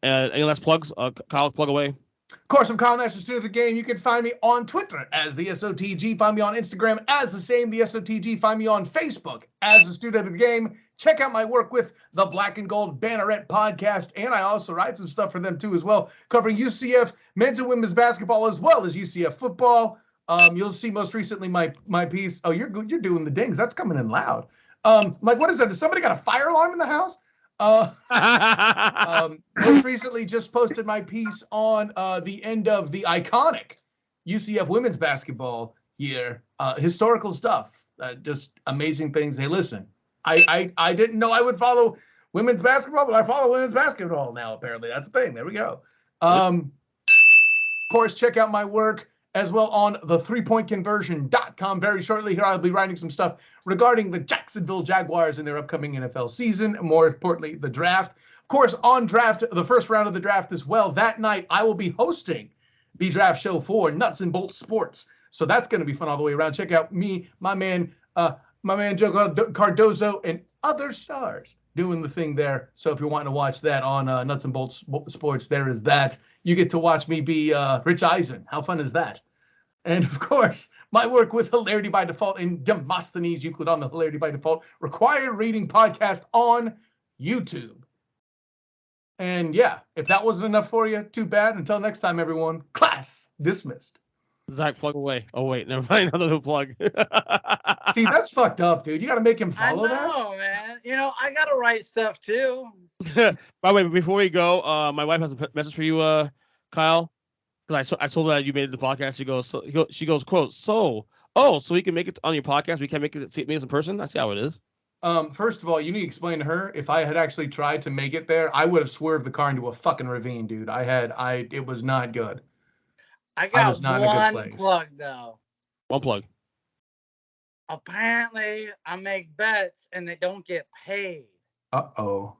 And any last plugs? Kyle, plug away. Of course, I'm Kyle Nash, the student of the game. You can find me on Twitter as the SOTG. Find me on Instagram as the same, the SOTG. Find me on Facebook as the student of the game. Check out my work with the Black and Gold Banneret podcast, and I also write some stuff for them too as well, covering UCF men's and women's basketball as well as UCF football. You'll see most recently my piece. Oh, you're doing the dings. That's coming in loud. Like, what is that? Has somebody got a fire alarm in the house? Most recently just posted my piece on the end of the iconic UCF women's basketball year. Historical stuff. Just amazing things. Hey, listen, I didn't know I would follow women's basketball, but I follow women's basketball now. Apparently, that's the thing. There we go. Of course, check out my work as well on the 3pointconversion.com. Very shortly here, I'll be writing some stuff regarding the Jacksonville Jaguars in their upcoming NFL season. More importantly, the draft. Of course, on draft, the first round of the draft as well. That night, I will be hosting the draft show for Nuts and Bolts Sports. So that's going to be fun all the way around. Check out me, my man Joe Cardozo, and other stars doing the thing there. So if you're wanting to watch that on Nuts and Bolts Sports, there is that. You get to watch me be Rich Eisen. How fun is that? And of course, my work with Hilarity by Default and Demosthenes Euclid on the Hilarity by Default Required Reading podcast on YouTube. And yeah, if that wasn't enough for you, too bad. Until next time, everyone, class dismissed. Zach, plug away. Oh, wait, never mind. Another plug. See, that's fucked up, dude. You got to make him follow that. I know, man. You know, I got to write stuff too. By the way, before we go, my wife has a message for you, Kyle. Because I told her that you made it to the podcast. She goes, quote, so we can make it on your podcast. We can't make it in person. I see how it is. First of all, you need to explain to her, if I had actually tried to make it there, I would have swerved the car into a fucking ravine, dude. It was not good. I got one plug, though. One plug. Apparently, I make bets and they don't get paid. Uh-oh.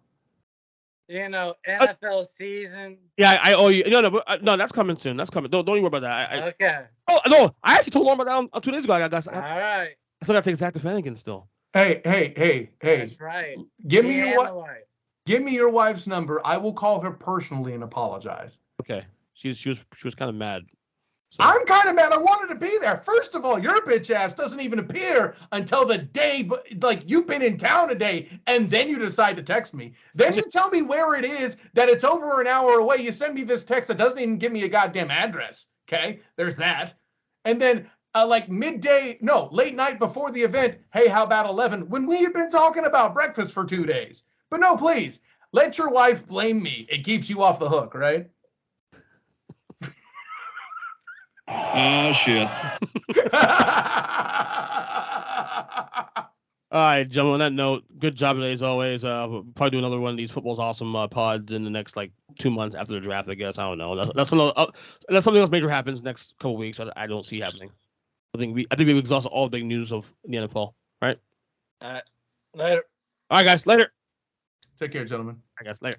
You know, NFL season. Yeah, I owe you. No, that's coming soon. That's coming. Don't worry about that. Okay. Oh, no, I actually told Lauren about that 2 days ago. All right. I still got to take Zack The still. Hey. That's right. Give me your wife's number. I will call her personally and apologize. Okay. She was kind of mad. So. I'm kind of mad. I wanted to be there. First of all, your bitch ass doesn't even appear until the day, like you've been in town a day, and then you decide to text me. Then you tell me where it is, that it's over an hour away. You send me this text that doesn't even give me a goddamn address. Okay, there's that. And then like late night before the event, hey, how about 11? When we had been talking about breakfast for 2 days. But no, please, let your wife blame me. It keeps you off the hook, right? Oh, shit. All right, gentlemen, on that note, good job today as always. We'll probably do another one of these Football's Awesome pods in the next 2 months after the draft, I guess. I don't know. That's something else major happens next couple weeks. I don't see happening. I think we've exhausted all the big news of the NFL, right? Later. All right, guys, later. Take care, gentlemen. All right, guys, later.